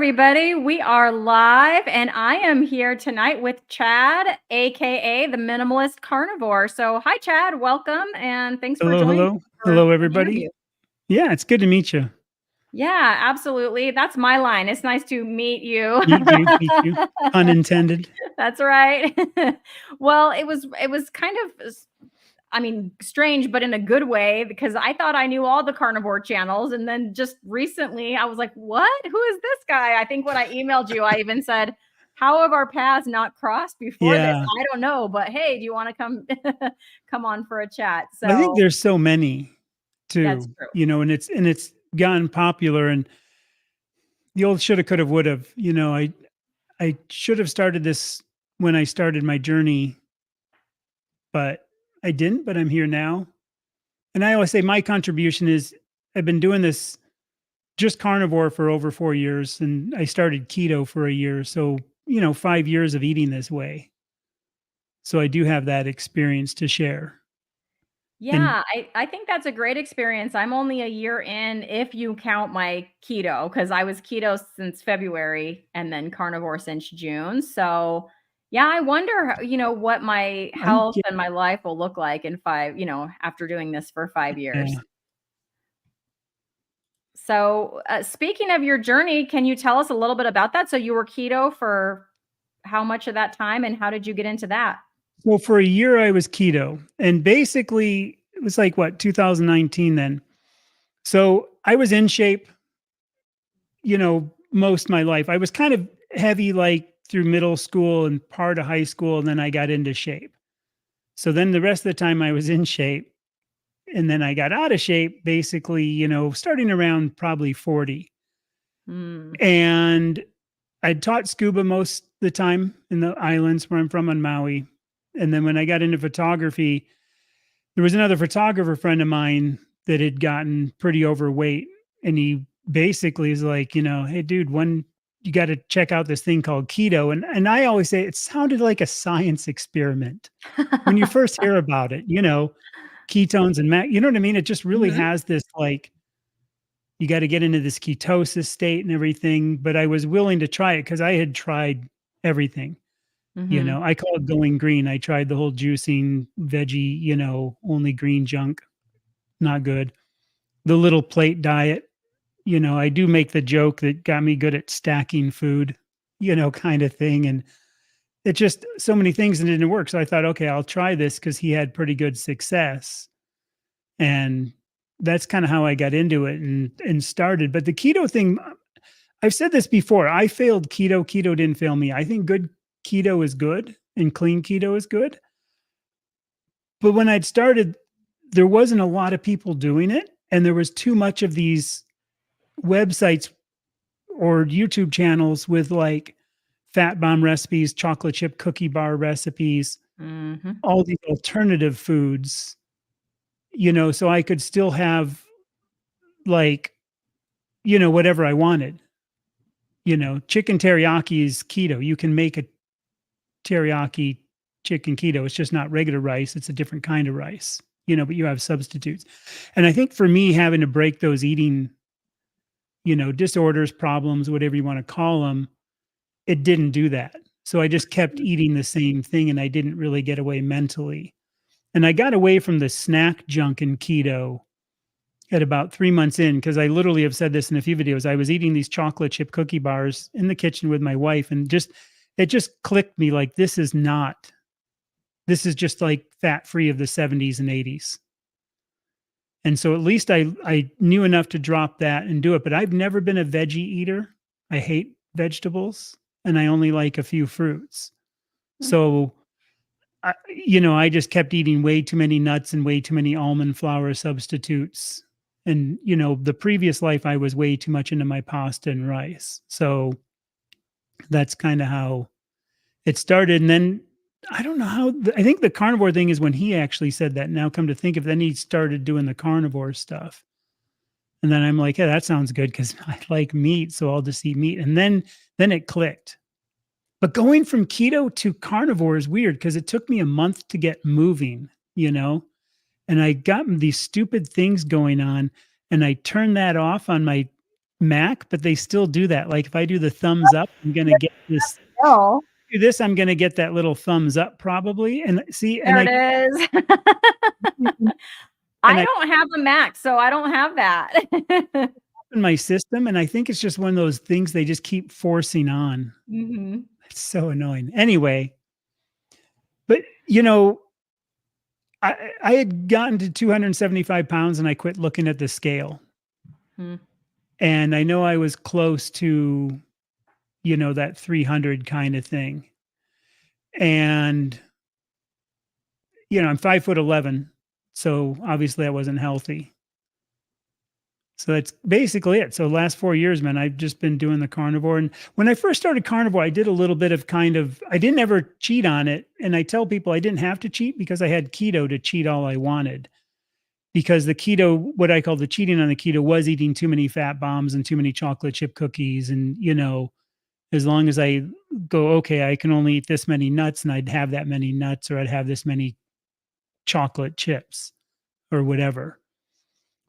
everybody. We are live, and I am here tonight with Chad, aka the Minimalist Carnivore. So, hi, Chad. Welcome, and thanks for Hello, joining hello. for Hello, the interview. everybody. Yeah, it's good to meet you. Yeah, absolutely. That's my line. It's nice to meet you. Meet you, meet you. Pun intended. That's right. Well, it was kind of strange, but in a good way, because I thought I knew all the carnivore channels. And then just recently I was like, what? Who is this guy? I think when I emailed you, I even said, how have our paths not crossed before this? Yeah. I don't know, but hey, do you want to come on for a chat? I think So there's so many that's too, true. and it's gotten popular and the old shoulda, coulda, woulda. I should have started this when I started my journey, but I didn't, but I'm here now. And I always say my contribution is I've been doing this just carnivore for over 4 years and I started keto for a year. So, 5 years of eating this way. So I do have that experience to share. And Yeah, I think that's a great experience. I'm only a year in if you count my keto, because I was keto since February and then carnivore since June. So, yeah, I wonder, what my I'm health and my life will look like in after doing this for 5 years. yeah. So, speaking of your journey, can you tell us a little bit about that? So you were keto for how much of that time, and how did you get into that? Well, for a year I was keto, and basically it was like what 2019 then. So I was in shape, most of my life. I was kind of heavy like through middle school and part of high school, and then I got into shape. So then the rest of the time I was in shape, and then I got out of shape basically, starting around probably 40. Mm, And I'd taught scuba most of the time in the islands where I'm from on Maui. And then when I got into photography, there was another photographer friend of mine that had gotten pretty overweight. And he basically is like, hey, dude, you got to check out this thing called keto. And I always say it sounded like a science experiment when you first hear about it, ketones and you know what I mean? It just really mhm, has this like, you got to get into this ketosis state and everything. But I was willing to try it because I had tried everything. mhm. I call it going green. I tried the whole juicing, veggie, only green junk, not good. The little plate diet, I do make the joke that got me good at stacking food, kind of thing. And it just so many things that didn't work. So I thought, okay, I'll try this because he had pretty good success. And that's kind of how I got into it and started. But the keto thing, I've said this before. I failed keto. Keto didn't fail me. I think good keto is good and clean keto is good. But when I'd started, there wasn't a lot of people doing it. And there was too much of these websites or YouTube channels with like fat bomb recipes, chocolate chip cookie bar recipes, Mhm. all these alternative foods, so I could still have like, whatever I wanted. Chicken teriyaki is keto. You can make a teriyaki chicken keto. It's just not regular rice. It's a different kind of rice, but you have substitutes. And I think for me, having to break those eating, disorders, problems, whatever you want to call them, it didn't do that. So I just kept eating the same thing and I didn't really get away mentally. And I got away from the snack junk in keto at about 3 months in, because I literally have said this in a few videos. I was eating these chocolate chip cookie bars in the kitchen with my wife, and it just clicked me like this is just like fat free of the 70s and 80s. And so at least I knew enough to drop that and do it. But I've never been a veggie eater. I hate vegetables and I only like a few fruits. So I just kept eating way too many nuts and way too many almond flour substitutes. And, the previous life, I was way too much into my pasta and rice. So that's kind of how it started. And then I don't know how, I think the carnivore thing is when he actually said that. Now, come to think of it, then he started doing the carnivore stuff. And then I'm like, yeah, that sounds good because I like meat. So I'll just eat meat. And then it clicked. But going from keto to carnivore is weird because it took me a month to get moving, and I got these stupid things going on and I turned that off on my Mac, but they still do that. Like if I do the thumbs up, I'm gonna get this. Oh, Do this, I'm gonna get that little thumbs up probably. And see, there it is. and I I don't have a Mac, so I don't have that. in my system, and I think it's just one of those things they just keep forcing on. Mhm. It's so annoying. Anyway, but you know, I had gotten to 275 pounds and I quit looking at the scale. Hmm. And I know I was close to, that 300 kind of thing. And, I'm 5'11". So obviously I wasn't healthy. So that's basically it. So last 4 years, man, I've just been doing the carnivore. And when I first started carnivore, I did a little bit of I didn't ever cheat on it. And I tell people I didn't have to cheat because I had keto to cheat all I wanted. Because the keto, what I call the cheating on the keto, was eating too many fat bombs and too many chocolate chip cookies. And, as long as I go, okay, I can only eat this many nuts and I'd have that many nuts, or I'd have this many chocolate chips or whatever.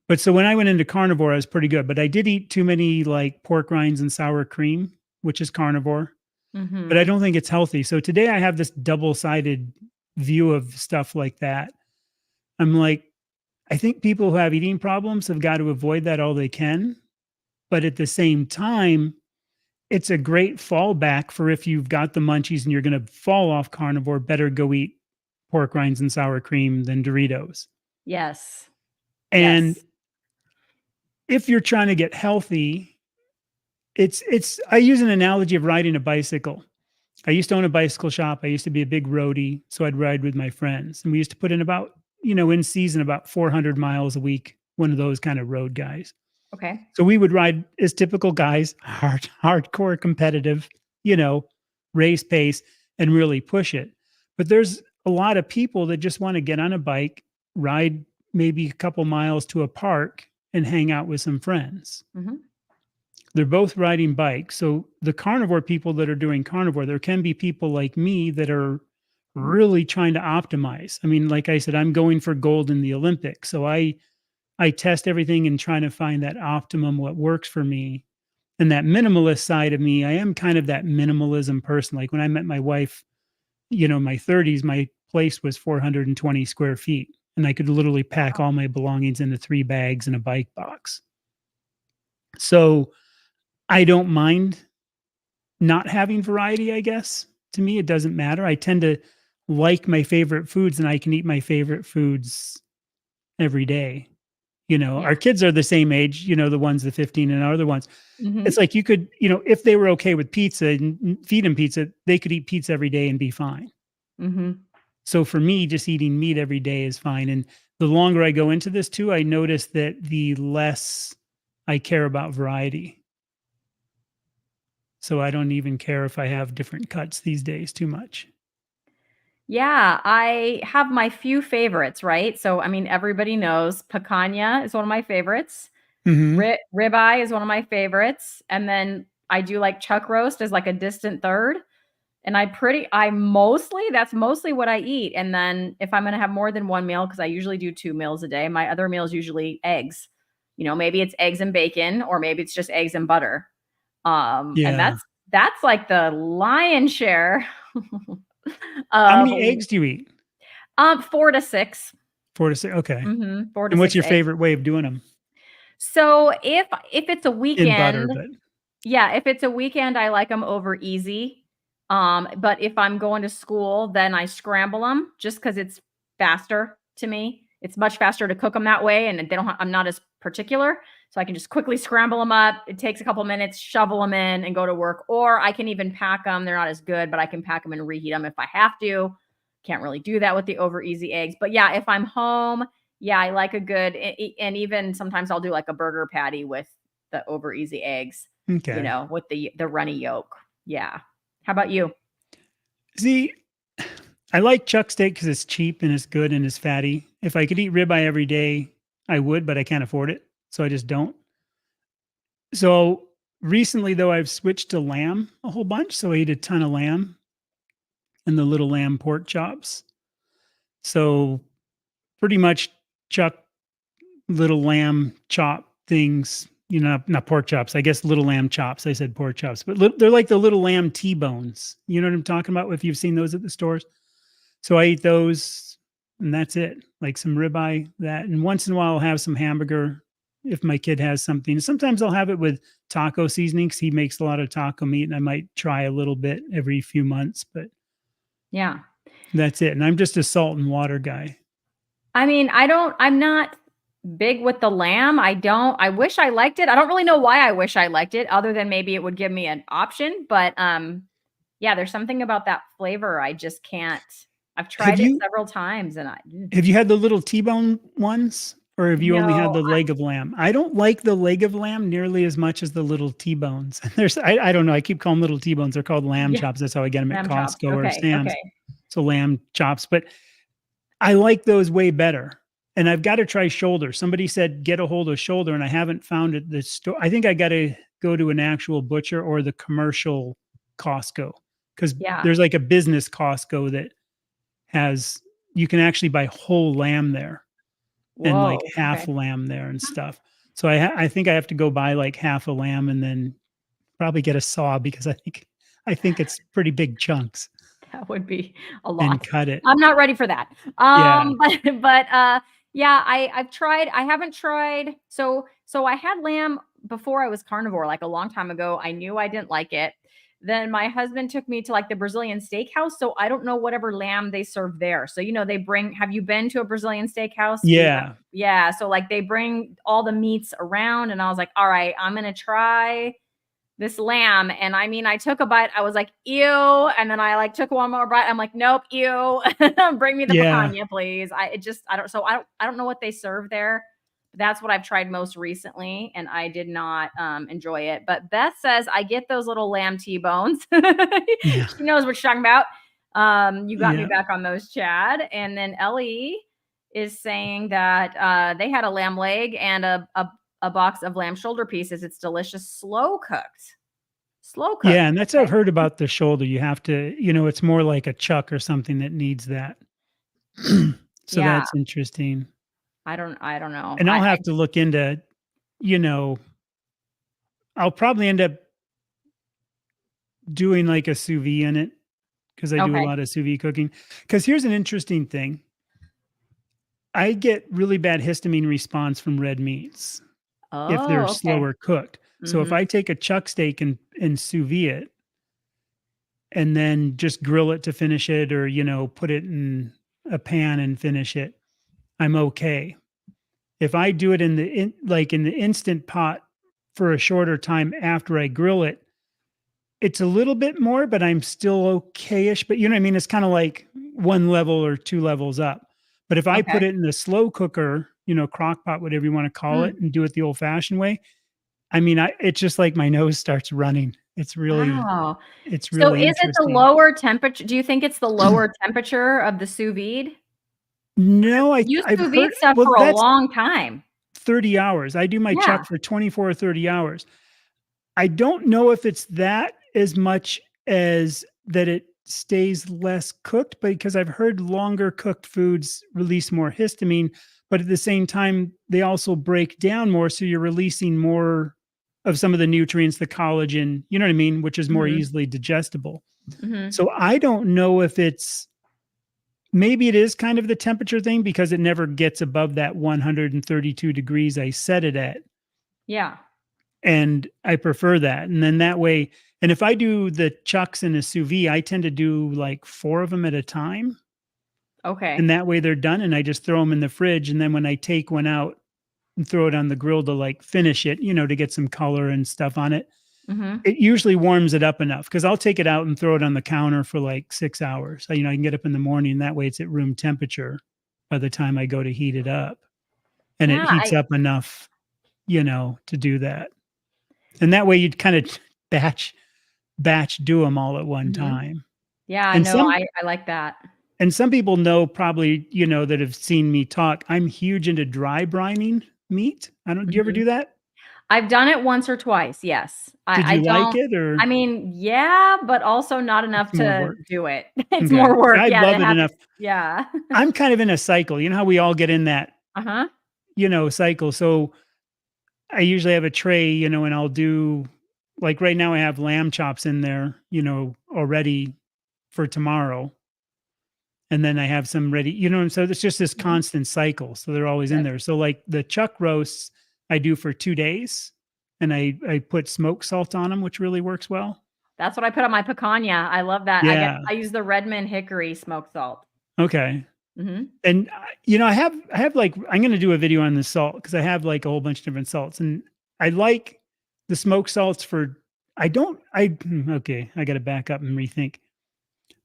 But so when I went into carnivore, I was pretty good, but I did eat too many like pork rinds and sour cream, which is carnivore, but I Mhm. don't think it's healthy. So today I have this double-sided view of stuff like that. I'm like, I think people who have eating problems have got to avoid that all they can. But at the same time, it's a great fallback for if you've got the munchies and you're going to fall off carnivore, better go eat pork rinds and sour cream than Doritos. Yes. And Yes. if you're trying to get healthy, I use an analogy of riding a bicycle. I used to own a bicycle shop. I used to be a big roadie, so I'd ride with my friends. And we used to put in about, in season about 400 miles a week, one of those kind of road guys. Okay. So we would ride as typical guys, hardcore competitive, you know, race pace and really push it. But there's a lot of people that just want to get on a bike, ride maybe a couple miles to a park and hang out with some friends. Mhm. They're both riding bikes. So the carnivore people that are doing carnivore, there can be people like me that are really trying to optimize. I mean, like I said, I'm going for gold in the Olympics. So I test everything and trying to find that optimum, what works for me. And that minimalist side of me, I am kind of that minimalism person. Like when I met my wife, my 30s, my place was 420 square feet. And I could literally pack all my belongings into 3 bags and a bike box. So I don't mind not having variety, I guess. To me, it doesn't matter. I tend to like my favorite foods and I can eat my favorite foods every day. Yeah. Our kids are the same age, the ones, the 15 and other ones. It's Mhm. like you could, if they were okay with pizza and feed them pizza, they could eat pizza every day and be fine. Mhm. So for me, just eating meat every day is fine. And the longer I go into this too, I notice that the less I care about variety. So I don't even care if I have different cuts these days too much. Yeah, I have my few favorites, right? So, I mean, everybody knows picanha is one of my favorites. Mhm. Ribeye is one of my favorites, and then I do like chuck roast as like a distant third. And I mostly that's mostly what I eat. And then if I'm gonna have more than one meal, because I usually do 2 meals a day, my other meal is usually eggs. Maybe it's eggs and bacon, or maybe it's just eggs and butter. And Yeah. that's like the lion's share How of many eggs do you eat? 4 to 6. 4 to 6, okay. 4 to And what's 6 your eggs. favorite way of doing them? So if it's a In butter, weekend, but yeah, if it's a weekend, I like them over easy. But if I'm going to school, then I scramble them just because it's faster to me. It's much faster to cook them that way, and I'm not as particular, so I can just quickly scramble them up. It takes a couple minutes, shovel them in, and go to work. Or I can even pack them. They're not as good, but I can pack them and reheat them if I have to. Can't really do that with the over easy eggs. But yeah, if I'm home, yeah, I like a good, and even sometimes I'll do like a burger patty with the over easy eggs, okay. with the runny yolk. Yeah. How about you? See, I like chuck steak because it's cheap and it's good and it's fatty. If I could eat ribeye every day, I would, but I can't afford it, so I just don't. So recently, though, I've switched to lamb a whole bunch. So I eat a ton of lamb and the little lamb pork chops. So pretty much chuck little lamb chop things, you know, not pork chops. I guess little lamb chops. I said pork chops, but they're like the little lamb T-bones. You know what I'm talking about? If you've seen those at the stores. So I eat those, and that's it. Like some ribeye, that, and once in a while I'll have some hamburger if my kid has something. Sometimes I'll have it with taco seasoning because he makes a lot of taco meat, and I might try a little bit every few months, but Yeah. that's it. And I'm just a salt and water guy. I mean, I'm not big with the lamb. I wish I liked it. I don't really know why I wish I liked it other than maybe it would give me an option, but yeah, there's something about that flavor I just can't. I've tried it several times and have you had the little T-bone ones, or have you only had no, the leg of lamb? I don't like the leg of lamb nearly as much as the little T-bones. I don't know. I keep calling them little T-bones. They're called lamb chops. That's how I get them at lamb chops. Costco or Okay, Sam's. okay. So lamb chops, but I like those way better. And I've got to try shoulder. Somebody said get a hold of shoulder, and I haven't found it. The store. I think I got to go to an actual butcher or the commercial Costco, because Yeah. there's like a business Costco that has, you can actually buy whole lamb there. And like Whoa, half okay. lamb there and stuff. So I think I have to go buy like half a lamb and then probably get a saw, because I think it's pretty big chunks, That would be a and lot. cut it. I'm not ready for that. Yeah. But yeah, I've tried. I haven't tried. So I had lamb before I was carnivore, like a long time ago. I knew I didn't like it. Then my husband took me to like the Brazilian steakhouse. So I don't know whatever lamb they serve there. So, you know, have you been to a Brazilian steakhouse? Yeah. Yeah. So like they bring all the meats around, and I was like, all right, I'm going to try this lamb. And I mean, I took a bite. I was like, ew. And then I like took one more bite. I'm like, nope, ew. Bring me the Yeah. picanha, please. I don't know what they serve there. That's what I've tried most recently, and I did not enjoy it. But Beth says I get those little lamb T-bones. Yeah. She knows what she's talking about. You got me Yeah. back on those, Chad. And then Ellie is saying that they had a lamb leg and a box of lamb shoulder pieces. It's delicious, slow cooked. Slow cooked. Yeah. And that's what I've heard about the shoulder. You have to, you know, it's more like a chuck or something that needs that. So Yeah. that's interesting. I don't know. And I'll have to look into, you know, I'll probably end up doing like a sous vide in it, because I do a Okay. lot of sous vide cooking. Because here's an interesting thing. I get really bad histamine response from red meats if Oh, they're okay. slower cooked. So if Mhm. I take a chuck steak and sous vide it, and then just grill it to finish it, or, you know, put it in a pan and finish it, I'm okay. If I do it in the instant pot for a shorter time after I grill it, it's a little bit more, but I'm still okay-ish. But you know what I mean? It's kind of like one level or two levels up. But if I Okay. put it in the slow cooker, you know, crock pot, whatever you want to call it, and do it the old-fashioned way, I mean, it's just like my nose starts running. It's really Wow. it's So really is it the interesting. lower temperature? Do you think it's the lower temperature of the sous vide? No, You I've sous heard, vide stuff well, for a that's long time. 30 hours. I do my Yeah. chuck for 24 or 30 hours. I don't know if it's that as much as that it stays less cooked, because I've heard longer cooked foods release more histamine, but at the same time, they also break down more. So you're releasing more of some of the nutrients, the collagen, you know what I mean, which is more Mhm. easily digestible. Mhm. So I don't know if maybe it is kind of the temperature thing, because it never gets above that 132 degrees I set it at. Yeah. And I prefer that. And then that way, and if I do the chucks in a sous vide, I tend to do like 4 of them at a time. Okay. And that way they're done, and I just throw them in the fridge. And then when I take one out and throw it on the grill to like finish it, you know, to get some color and stuff on it, Mhm. it usually warms it up enough, because I'll take it out and throw it on the counter for like 6 hours. So, you know, I can get up in the morning. That way it's at room temperature by the time I go to heat it up. And it Yeah, heats up enough, you know, to do that. And that way you'd kind of batch do them all at one Mhm. time. Yeah, And no, some I like that. and some people know, probably, you know, that have seen me talk, I'm huge into dry brining meat. Do you ever Mhm. do that? I've done it once or twice, yes. Did I you like don't it, or I mean, yeah, but also not enough it's more to work? do it. It's Okay. more work, I yeah, to love it have enough. it yeah. I'm kind of in a cycle. You know how we all get in that, Uh-huh. you know, cycle. So I usually have a tray, you know, and I'll do like right now I have lamb chops in there, you know, already for tomorrow. And then I have some ready, you know, and so it's just this Mhm. constant cycle. So they're always in Yes. there. So like the chuck roasts I do for 2 days and I put smoked salt on them, which really works well. That's what I put on my picanha. I love that. Yeah. I use the Redmond hickory smoked salt. Okay. Mhm. And you know, I have like I'm going to do a video on the salt because I have like a whole bunch of different salts and I like the smoked salts for I don't okay, I got to back up and rethink.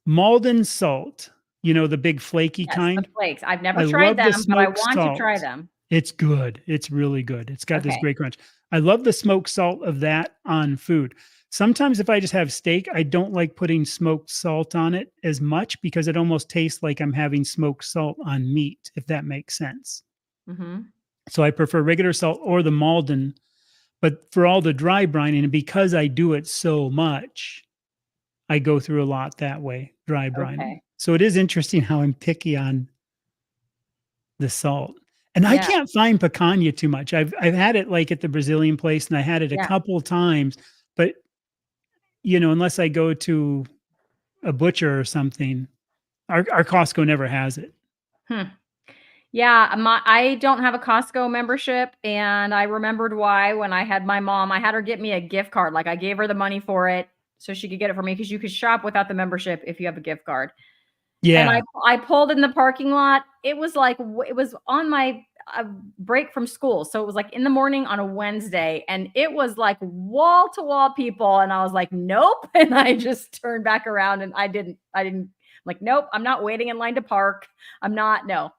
Malden salt, you know, the big flaky Yes, the kind. flakes. I've never I tried love the them, but I smoked want to try salt. them. It's good. It's really good. It's got this Okay. great crunch. I love the smoked salt of that on food. Sometimes if I just have steak, I don't like putting smoked salt on it as much because it almost tastes like I'm having smoked salt on meat, if that makes sense. Mhm. So I prefer regular salt or the Malden, but for all the dry brining, and because I do it so much, I go through a lot that way, dry brining. Okay. So it is interesting how I'm picky on the salt. And I Yeah. can't find picanha too much. I've had it, like, at the Brazilian place, and I had it a Yeah. couple times, but, you know, unless I go to a butcher or something, our Costco never has it. Hmm. Yeah, I don't have a Costco membership, and I remembered why when I had my mom. I had her get me a gift card. Like, I gave her the money for it so she could get it for me because you could shop without the membership if you have a gift card. And Yeah. I pulled in the parking lot. It was like it was on my break from school, so it was like in the morning on a Wednesday, and it was like wall to wall people, and I was like, nope, and I just turned back around, and I didn't like, nope, I'm not waiting in line to park. I'm not, no.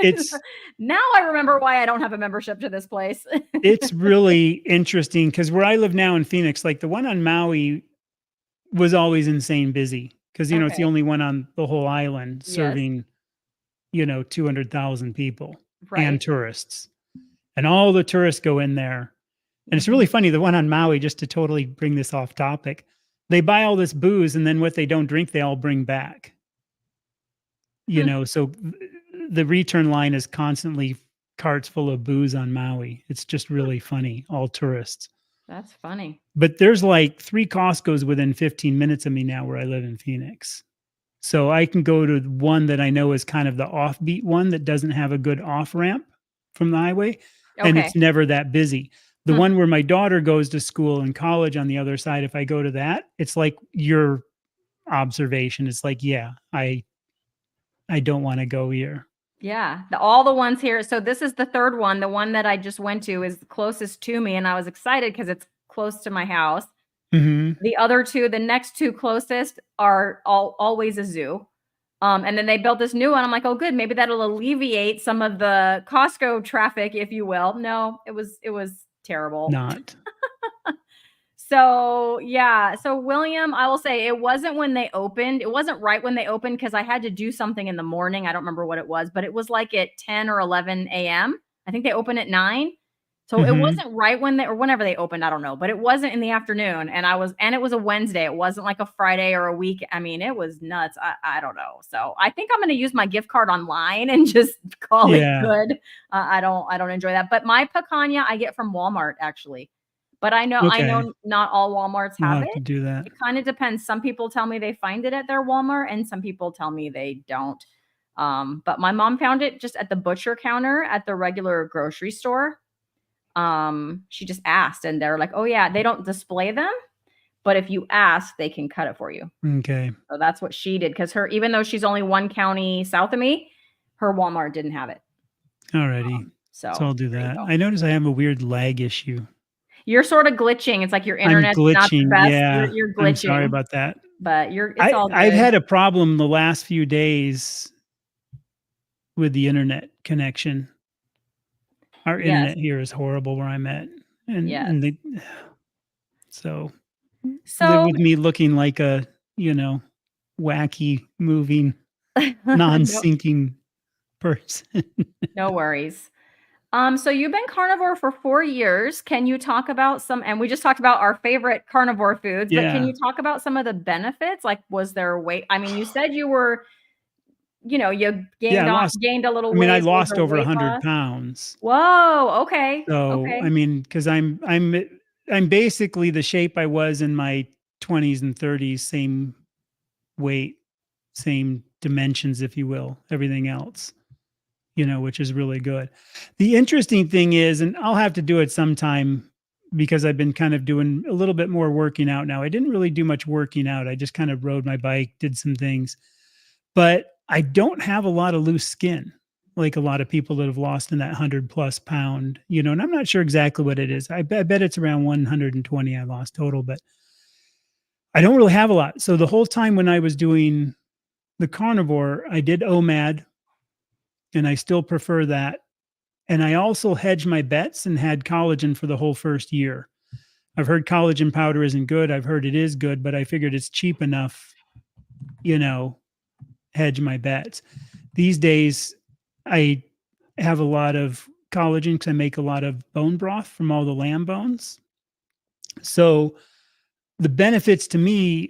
It's Now I remember why I don't have a membership to this place. it's really interesting because where I live now in Phoenix, like, the one on Maui was always insane busy because, you know, it's the Okay. only one on the whole island Yes. serving, you know, 200,000 people and Right. tourists, and all the tourists go in there. And it's really Mhm. funny, the one on Maui, just to totally bring this off topic, they buy all this booze, and then what they don't drink, they all bring back, you Hmm. know, so the return line is constantly carts full of booze on Maui. It's just really funny, all tourists. That's funny. But there's, like, 3 Costcos within 15 minutes of me now where I live in Phoenix. So I can go to one that I know is kind of the offbeat one that doesn't have a good off ramp from the highway, and Okay. it's never that busy. The Hmm. one where my daughter goes to school and college on the other side, if I go to that, it's like your observation. It's like, yeah, I don't wanna go here. Yeah, all the ones here. So this is the third one. The one that I just went to is the closest to me, and I was excited because it's close to my house. Mhm. The other two, the next two closest are always a zoo. And then they built this new one. I'm like, oh, good. Maybe that'll alleviate some of the Costco traffic, if you will. No, it was terrible. Not. So, yeah. So, William, I will say it wasn't when they opened. It wasn't right when they opened because I had to do something in the morning. I don't remember what it was, but it was like at 10 or 11 a.m. I think they open at 9. So it Mhm. wasn't right when they or whenever they opened, I don't know, but it wasn't in the afternoon. And it was a Wednesday. It wasn't like a Friday or a week. I mean, it was nuts. I don't know. So I think I'm going to use my gift card online and just call it Yeah. good. I don't enjoy that. But my picanha I get from Walmart actually. But I Okay. know not all Walmarts I'll have have to it. do that. It kind of depends. Some people tell me they find it at their Walmart and some people tell me they don't. But my mom found it just at the butcher counter at the regular grocery store. She just asked and they're like, "Oh yeah, they don't display them, but if you ask, they can cut it for you." Okay. So that's what she did because her even though she's only one county south of me, her Walmart didn't have it. Alrighty. So So I'll do there you that. go. I notice I have a weird lag issue. You're sort of glitching. It's like your I'm internet's not the glitching. best. You're Yeah. you're I'm sorry glitching, about that. but it's all I've good. had a problem the last few days with the internet connection. Our Yes. internet here is horrible where I'm at, Yes. and they so live So with me looking like a, you know, wacky moving, no non-syncing person. no worries. So you've been carnivore for 4 years. Can you talk about some and we just talked about our favorite carnivore foods, but can Yeah. you talk about some of the benefits? Like, was there weight I mean, you said you were you Yeah, gained a little I mean, I weight. So was lost there over weight 100 loss? pounds. Whoa. Okay. So, I Okay. mean, because I'm basically the shape I was in my 20s and 30s, same weight, same dimensions, if you will, everything else, which is really good. The interesting thing is, and I'll have to do it sometime because I've been kind of doing a little bit more working out now. I didn't really do much working out. I just kind of rode my bike, did some things, but I don't have a lot of loose skin like a lot of people that have lost in that 100 plus pound, and I'm not sure exactly what it is. I bet it's around 120 I lost total, but I don't really have a lot. So the whole time when I was doing the carnivore, I did OMAD and I still prefer that. And I also hedged my bets and had collagen for the whole first year. I've heard collagen powder isn't good. I've heard it is good, but I figured it's cheap enough, you know, hedge my bets. These days, I have a lot of collagen because I make a lot of bone broth from all the lamb bones. So the benefits to me,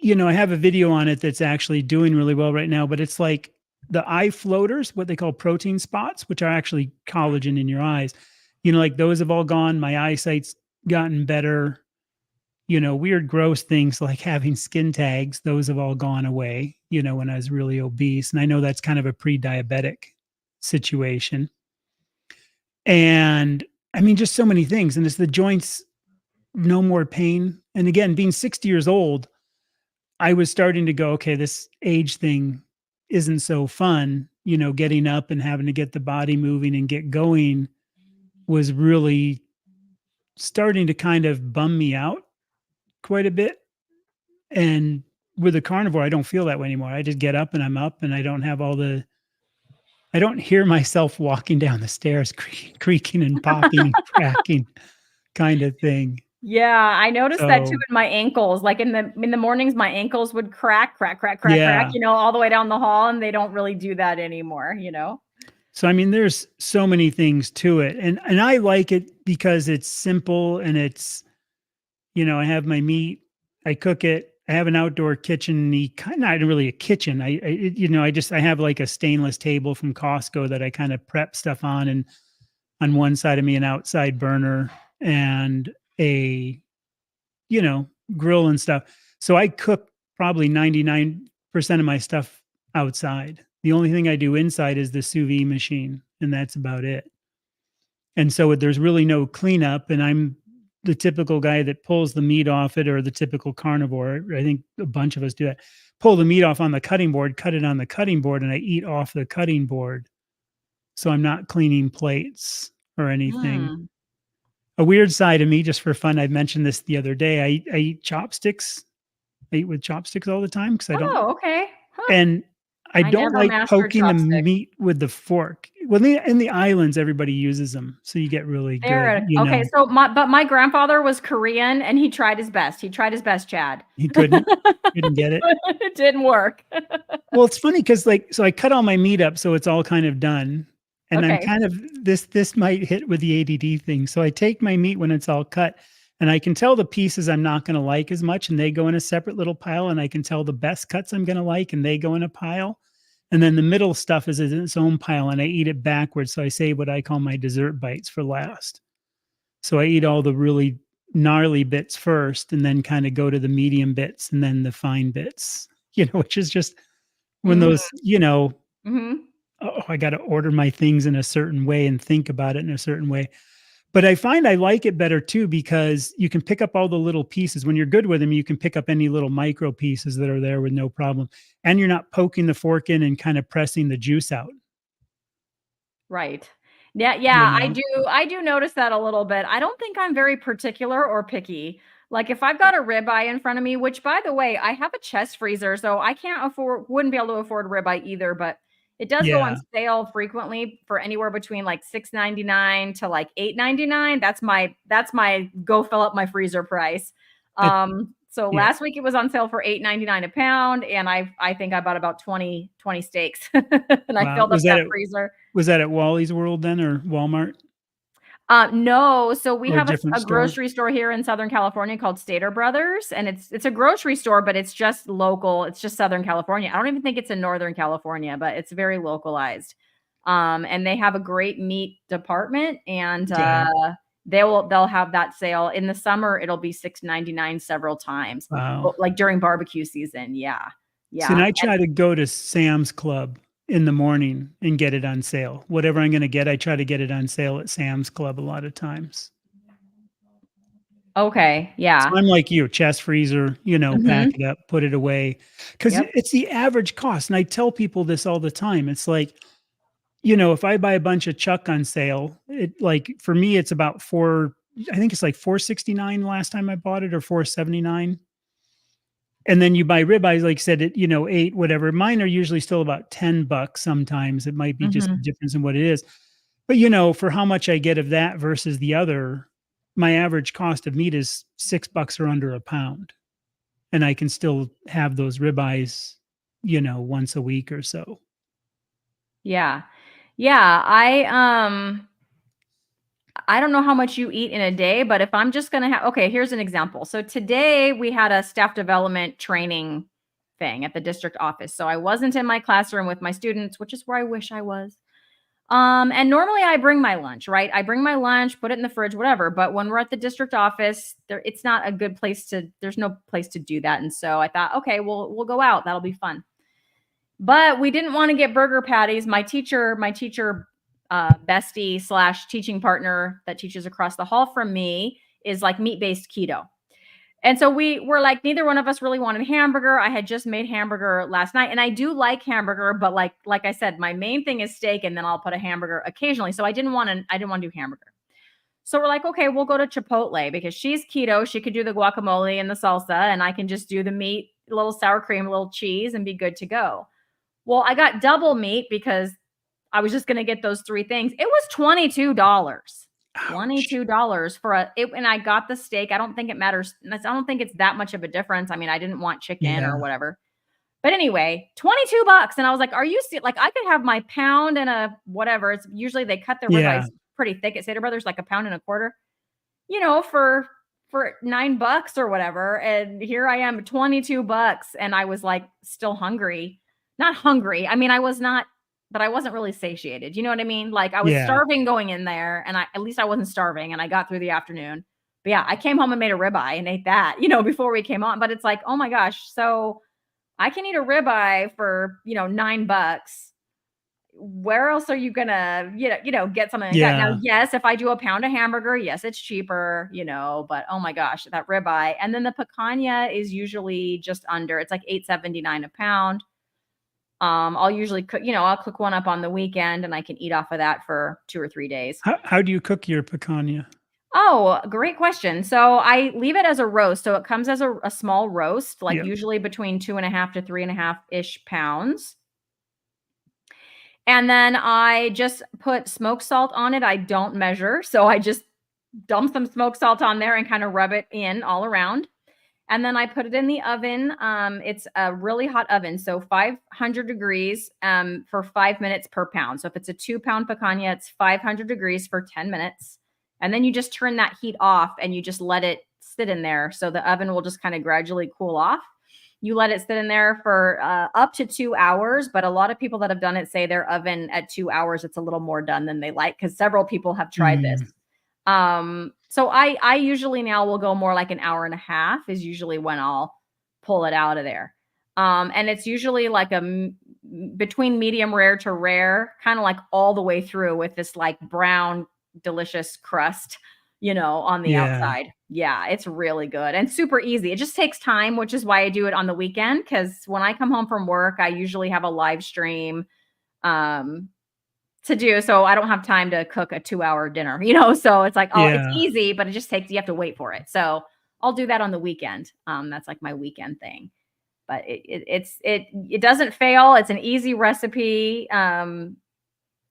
I have a video on it that's actually doing really well right now, but it's like the eye floaters, what they call protein spots, which are actually collagen in your eyes. Like those have all gone. My eyesight's gotten better. Weird, gross things like having skin tags, those have all gone away, when I was really obese. And I know that's kind of a pre-diabetic situation. And I mean, just so many things. And it's the joints, no more pain. And again, being 60 years old, I was starting to go, okay, this age thing isn't so fun. Getting up and having to get the body moving and get going was really starting to kind of bum me out quite a bit. And with a carnivore, I don't feel that way anymore. I just get up and I'm up and I don't have I don't hear myself walking down the stairs creaking and popping and cracking kind of thing. Yeah, I noticed that too So, in my ankles. Like in the mornings, my ankles would crack, crack, crack, crack, crack, yeah. all the way down the hall, and they don't really do that anymore. So, I mean, there's so many things to it. And I like it because it's simple and it's, I have my meat, I cook it. I have an outdoor kitchen, not really a kitchen. I have like a stainless table from Costco that I kind of prep stuff on, and on one side of me, an outside burner and a, you know, grill and stuff. So I cook probably 99% of my stuff outside. The only thing I do inside is the sous vide machine, and that's about it. And so there's really no cleanup. And I'm the typical guy that pulls the meat off it, or the typical carnivore. I think a bunch of us do that. Pull the meat off on the cutting board, cut it on the cutting board, and I eat off the cutting board. So I'm not cleaning plates or anything. Mm. A weird side of me, just for fun, I mentioned this the other day. I eat chopsticks. I eat with chopsticks all the time because I don't, Oh, okay. Huh. and I I don't never like mastered poking the chopsticks. meat with the fork. Well, in the islands, everybody uses them, so you get really good. Okay, so my grandfather was Korean, and he tried his best. He tried his best, Chad. He couldn't get it. It didn't work. Well, it's funny because so I cut all my meat up, so it's all kind of done. And I'm Okay. kind of this might hit with the ADD thing. So I take my meat when it's all cut, and I can tell the pieces I'm not going to like as much, and they go in a separate little pile. And I can tell the best cuts I'm going to like, and they go in a pile. And then the middle stuff is in its own pile, and I eat it backwards. So I save what I call my dessert bites for last. So I eat all the really gnarly bits first, and then kind of go to the medium bits and then the fine bits, which is just when Mhm. those, Mhm. oh, I got to order my things in a certain way and think about it in a certain way. But I find I like it better too, because you can pick up all the little pieces. When you're good with them, you can pick up any little micro pieces that are there with no problem. And you're not poking the fork in and kind of pressing the juice out, Right. Yeah, you yeah, I know? do I do notice that a little bit. I don't think I'm very particular or picky. Like, if I've got a ribeye in front of me, which, by the way, I have a chest freezer, so I wouldn't be able to afford ribeye either, but it does go on Yeah. sale frequently for anywhere between, like, $6.99 to, like, $8.99. That's my go fill up my freezer price. It, So yeah. last week it was on sale for $8.99 a pound, and I think I bought about 20 steaks, and I Wow. filled up that freezer. Was that at Wally's World then, or Walmart? No, so we or a have different a store? grocery store here in Southern California called Stater Brothers, and it's a grocery store, but it's just local. It's just Southern California. I don't even think it's in Northern California, but it's very localized. And they have a great meat department, and Okay. they'll have that sale in the summer. It'll be $6.99 several times, Wow. like during barbecue season. Yeah, See, and yeah. I try to go to Sam's Club in the morning and get it on sale. Whatever I'm gonna get, I try to get it on sale at Sam's Club a lot of times. Okay, So yeah. I'm like you, chest freezer, pack Mhm. it up, put it away, because Yep. it's the average cost, and I tell people this all the time. It's like, if I buy a bunch of chuck on sale, for me, it's about I think it's like 4.69 last time I bought it, or 4.79. And then you buy ribeyes, like I said, at, 8, whatever. Mine are usually still about $10 sometimes. It might be just a Mhm. difference in what it is. But, for how much I get of that versus the other, my average cost of meat is $6 or under a pound. And I can still have those ribeyes, once a week or so. Yeah. Yeah, I don't know how much you eat in a day, but if I'm just gonna have okay, here's an example. So today we had a staff development training thing at the district office. So I wasn't in my classroom with my students, which is where I wish I was. And normally I bring my lunch, right? I bring my lunch, put it in the fridge, whatever. But when we're at the district office, it's not a good place there's no place to do that. And so I thought, okay, we'll go out. That'll be fun. But we didn't want to get burger patties. My teacher, bestie slash teaching partner that teaches across the hall from me is like meat based keto. And so we were like, neither one of us really wanted hamburger. I had just made hamburger last night, and I do like hamburger, but like I said, my main thing is steak, and then I'll put a hamburger occasionally. So I didn't want to do hamburger. So we're like, okay, we'll go to Chipotle because she's keto. She could do the guacamole and the salsa, and I can just do the meat, a little sour cream, a little cheese, and be good to go. Well, I got double meat because I was just gonna get those 3 things. It was $22. Ouch. $22 for and I got the steak. I don't think it matters. I don't think it's that much of a difference. I mean, I didn't want chicken or Yeah. whatever. But anyway, 22 bucks. And I was like, are you like I could have my pound and a whatever. It's usually they cut their Yeah. ribeyes pretty thick at Stater Brothers, like a pound and a quarter, for $9 or whatever. And here I am, 22 bucks. And I was like still hungry. Not hungry. I mean, I was not, but I wasn't really satiated. You know what I mean? Like I was Yeah. starving going in there, and at least I wasn't starving, and I got through the afternoon. But yeah, I came home and made a ribeye and ate that, before we came on. But it's like, oh my gosh, so I can eat a ribeye for, $9. Where else are you gonna, get something like that? Now, Yeah. yes, if I do a pound of hamburger, yes, it's cheaper, but oh my gosh, that ribeye. And then the picanha is usually just under, it's like 8.79 a pound. I'll usually cook, I'll cook one up on the weekend, and I can eat off of that for 2 or 3 days. How do you cook your picanha? Oh, great question. So I leave it as a roast. So it comes as a small roast, like Yeah. usually between 2.5 to 3.5 ish pounds. And then I just put smoked salt on it. I don't measure. So I just dump some smoked salt on there and kind of rub it in all around. And then I put it in the oven. It's a really hot oven, so 500 degrees for 5 minutes per pound. So if it's a 2 pound picanha, it's 500 degrees for 10 minutes. And then you just turn that heat off and you just let it sit in there. So the oven will just kind of gradually cool off. You let it sit in there for up to 2 hours. But a lot of people that have done it say their oven at 2 hours, it's a little more done than they like, because several people have tried this. Mm. So I usually now will go more like an hour and a half is usually when I'll pull it out of there. And it's usually like between medium rare to rare, kind of like all the way through with this like brown, delicious crust, on the Yeah. outside. Yeah, it's really good and super easy. It just takes time, which is why I do it on the weekend. Cause when I come home from work, I usually have a live stream. Um, to do, so I don't have time to cook a 2-hour dinner, so it's like, oh, it's Yeah. easy, but it just takes, you have to wait for it. So I'll do that on the weekend. That's like my weekend thing. But it doesn't fail. It's an easy recipe. And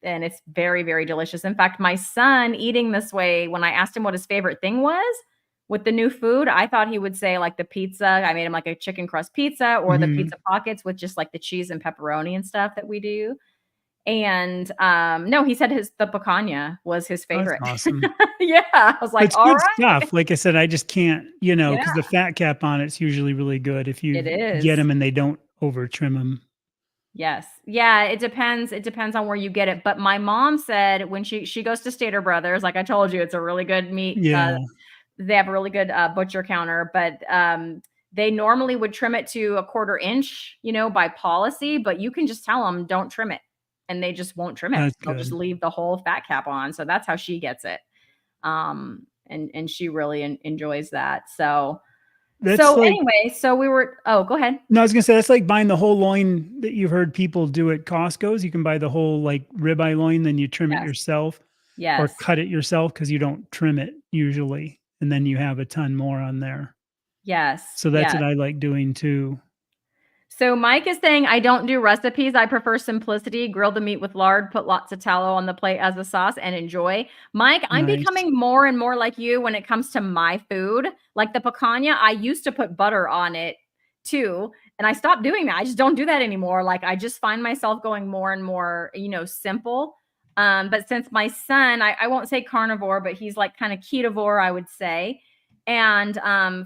it's very, very delicious. In fact, my son eating this way, when I asked him what his favorite thing was with the new food, I thought he would say like the pizza. I made him like a chicken crust pizza, or the Mhm. pizza pockets with just like the cheese and pepperoni and stuff that we do. And no, he said the picanha was his Oh, that's favorite. awesome. Yeah, I was like, It's all good right. stuff. Like I said, I just can't, Yeah, because the fat cap on it's usually really good if it you get is. them and they don't over trim them. Yes. Yeah, it depends. It depends on where you get it. But my mom said when she goes to Stater Brothers, like I told you, it's a really good meat. Yeah, They have a really good butcher counter, but they normally would trim it to a quarter inch, by policy. But you can just tell them don't trim it, and they just won't trim it. that's They'll just good. leave the whole fat cap on. So that's how she gets it. And she really enjoys that. So That's like anyway, so we were. Oh, go ahead. no, I was gonna say that's like buying the whole loin that you've heard people do at Costco's. You can buy the whole like ribeye loin, then you trim it Yes. yourself or Yes. cut it yourself because you don't trim it usually, and then you have a ton more on there. Yes. So that's Yes. what I like doing too. So Mike is saying, I don't do recipes. I prefer simplicity. Grill the meat with lard, put lots of tallow on the plate as a sauce, and enjoy. Mike, I'm Nice. becoming more and more like you when it comes to my food. Like the picanha, I used to put butter on it too. And I stopped doing that. I just don't do that anymore. Like I just find myself going more and more, simple. But since my son, I won't say carnivore, but he's like kind of ketovore, I would say. And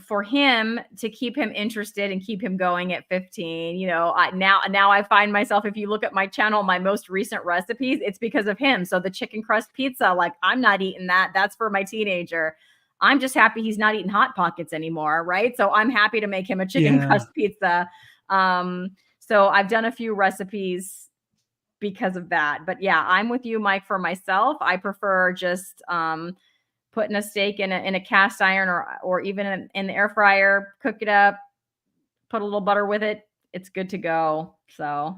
for him to keep him interested and keep him going at 15, now I find myself, if you look at my channel, my most recent recipes, it's because of him. So the chicken crust pizza, like I'm not eating that. That's for my teenager. I'm just happy he's not eating Hot Pockets anymore, right? So I'm happy to make him a chicken Yeah. crust pizza. So I've done a few recipes because of that. But yeah, I'm with you, Mike. For myself, I prefer just putting a steak in a cast iron or even in the air fryer, cook it up, put a little butter with it. It's good to go. So,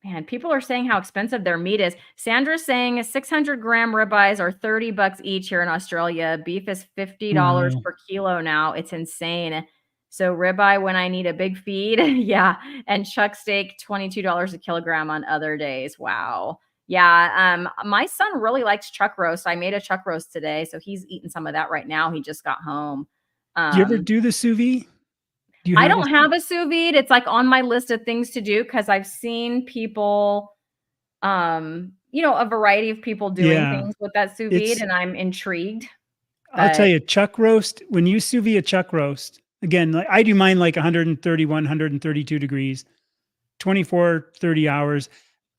man, people are saying how expensive their meat is. Sandra's saying 600-gram ribeyes are $30 each here in Australia. Beef is $50 Wow. per kilo now. It's insane. So ribeye when I need a big feed, yeah, and chuck steak $22 a kilogram on other days. Wow. Yeah, my son really likes chuck roast. I made a chuck roast today, so he's eating some of that right now. He just got home. Do you ever Um, do the sous vide? Do you I have a don't have a sous vide. It's like on my list of things to do because I've seen people, a variety of people doing yeah. things with that sous vide, It's and I'm intrigued. I'll tell But you, chuck roast, when you sous vide a chuck roast, again, like I do mine like 131, 132 degrees, 24, 30 hours.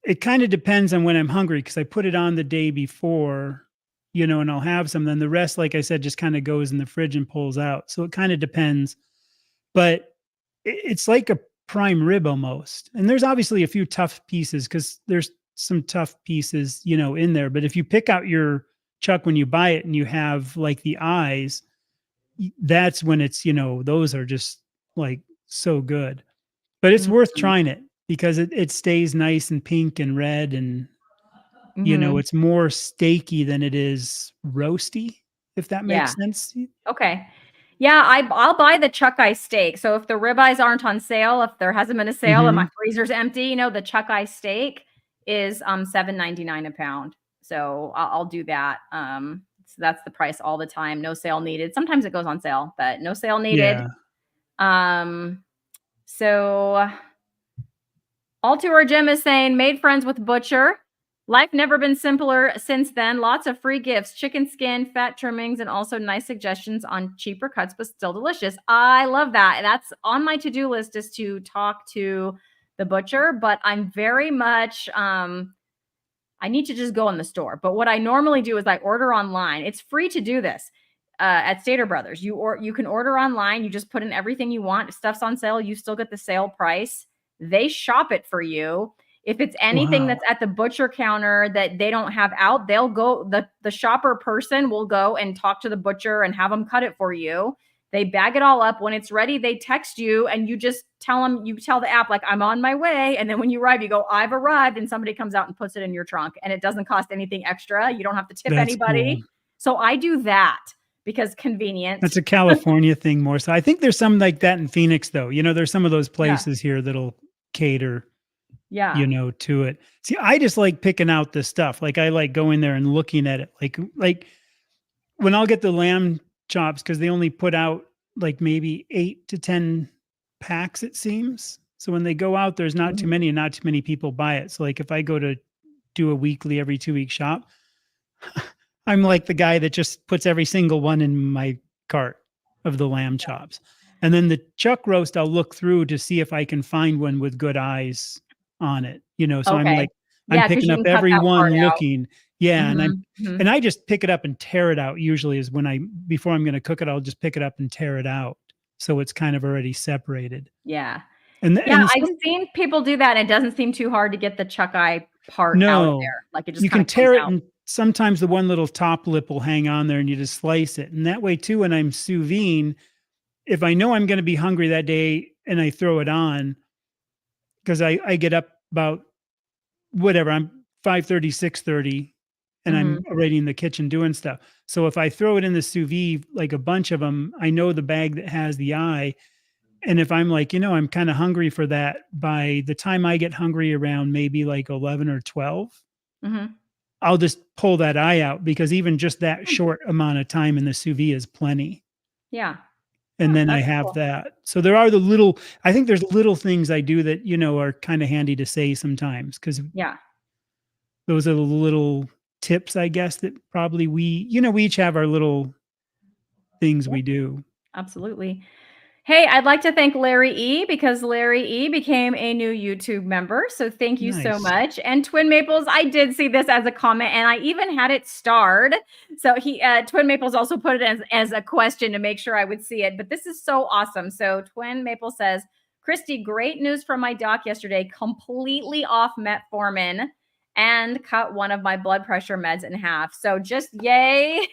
It kind of depends on when I'm hungry because I put it on the day before, and I'll have some. Then the rest, like I said, just kind of goes in the fridge and pulls out. So it kind of depends. But it's like a prime rib almost. And there's obviously a few tough pieces because there's some tough pieces, in there. But if you pick out your chuck when you buy it and you have like the eyes, that's when it's, those are just like so good. But it's worth mhm, trying it because it stays nice and pink and red and mhm, it's more steaky than it is roasty, if that yeah. makes sense. Okay. Yeah, I'll buy the chuck eye steak. So if the ribeyes aren't on sale, if there hasn't been a sale and my Mhm. freezer's empty, the chuck eye steak is $7.99 a pound. So I'll do that. So that's the price all the time. No sale needed. Sometimes it goes on sale, but no sale needed. Yeah. Um, so all to our Jim is saying, made friends with Butcher. Life never been simpler since then. Lots of free gifts, chicken skin, fat trimmings, and also nice suggestions on cheaper cuts, but still delicious. I love that. That's on my to-do list is to talk to the butcher, but I'm very much I need to just go in the store. But what I normally do is I order online. It's free to do this at Stater Brothers. You can order online. You just put in everything you want. If stuff's on sale, you still get the sale price. They shop it for you. If it's anything Wow. that's at the butcher counter that they don't have out, they'll go. The shopper person will go and talk to the butcher and have them cut it for you. They bag it all up. When it's ready, they text you and you just tell them, you tell the app, like, I'm on my way. And then when you arrive, you go, I've arrived. And somebody comes out and puts it in your trunk. And it doesn't cost anything extra. You don't have to tip That's cool. anybody. So I do that because convenient. That's a California thing more so. I think there's some like that in Phoenix, though. There's some of those Yeah. places here that'll cater, Yeah. to it. See, I just like picking out the stuff. Like I like going there and looking at it. Like when I'll get the lamb chops because they only put out like maybe 8 to 10 packs, it seems. So when they go out, there's not too many and not too many people buy it. So like if I go to do a weekly, every 2 week shop, I'm like the guy that just puts every single one in my cart of the lamb chops. And then the chuck roast, I'll look through to see if I can find one with good eyes on it. So I'm Okay. like, I'm Yeah, because picking you up can cut every that part one out. looking. Yeah. Mhm, mhm. And I just pick it up and tear it out. Usually is when before I'm going to cook it, I'll just pick it up and tear it out. So it's kind of already separated. Yeah. Yeah, And I've some, seen people do that, and it doesn't seem too hard to get the chuck eye part out of no, there. Like, it just you kinda can comes tear it out. and sometimes the one little top lip will hang on there and you just slice it. And that way too, when I'm sous vide, if I know I'm going to be hungry that day and I throw it on, because I get up about whatever, I'm 5:30, 6:30, and I'm Mhm. already in the kitchen doing stuff. So if I throw it in the sous vide, like a bunch of them, I know the bag that has the eye. And if I'm like, I'm kind of hungry for that, by the time I get hungry around maybe like 11 or 12, Mhm. I'll just pull that eye out because even just that Hmm. short amount of time in the sous vide is plenty. Yeah. And Oh, then I that's have cool. that. So there are the little, I think there's little things I do that, are kind of handy to say sometimes because Yeah. those are the little tips, I guess, that probably we each have our little things Yep, we do. absolutely. Hey, I'd like to thank Larry E because Larry E became a new YouTube member. So thank you so Nice. much. And Twin Maples, I did see this as a comment and I even had it starred. So Twin Maples also put it as a question to make sure I would see it. But this is so awesome. So Twin Maple says, Christy, great news from my doc yesterday. Completely off metformin and cut one of my blood pressure meds in half. So just yay.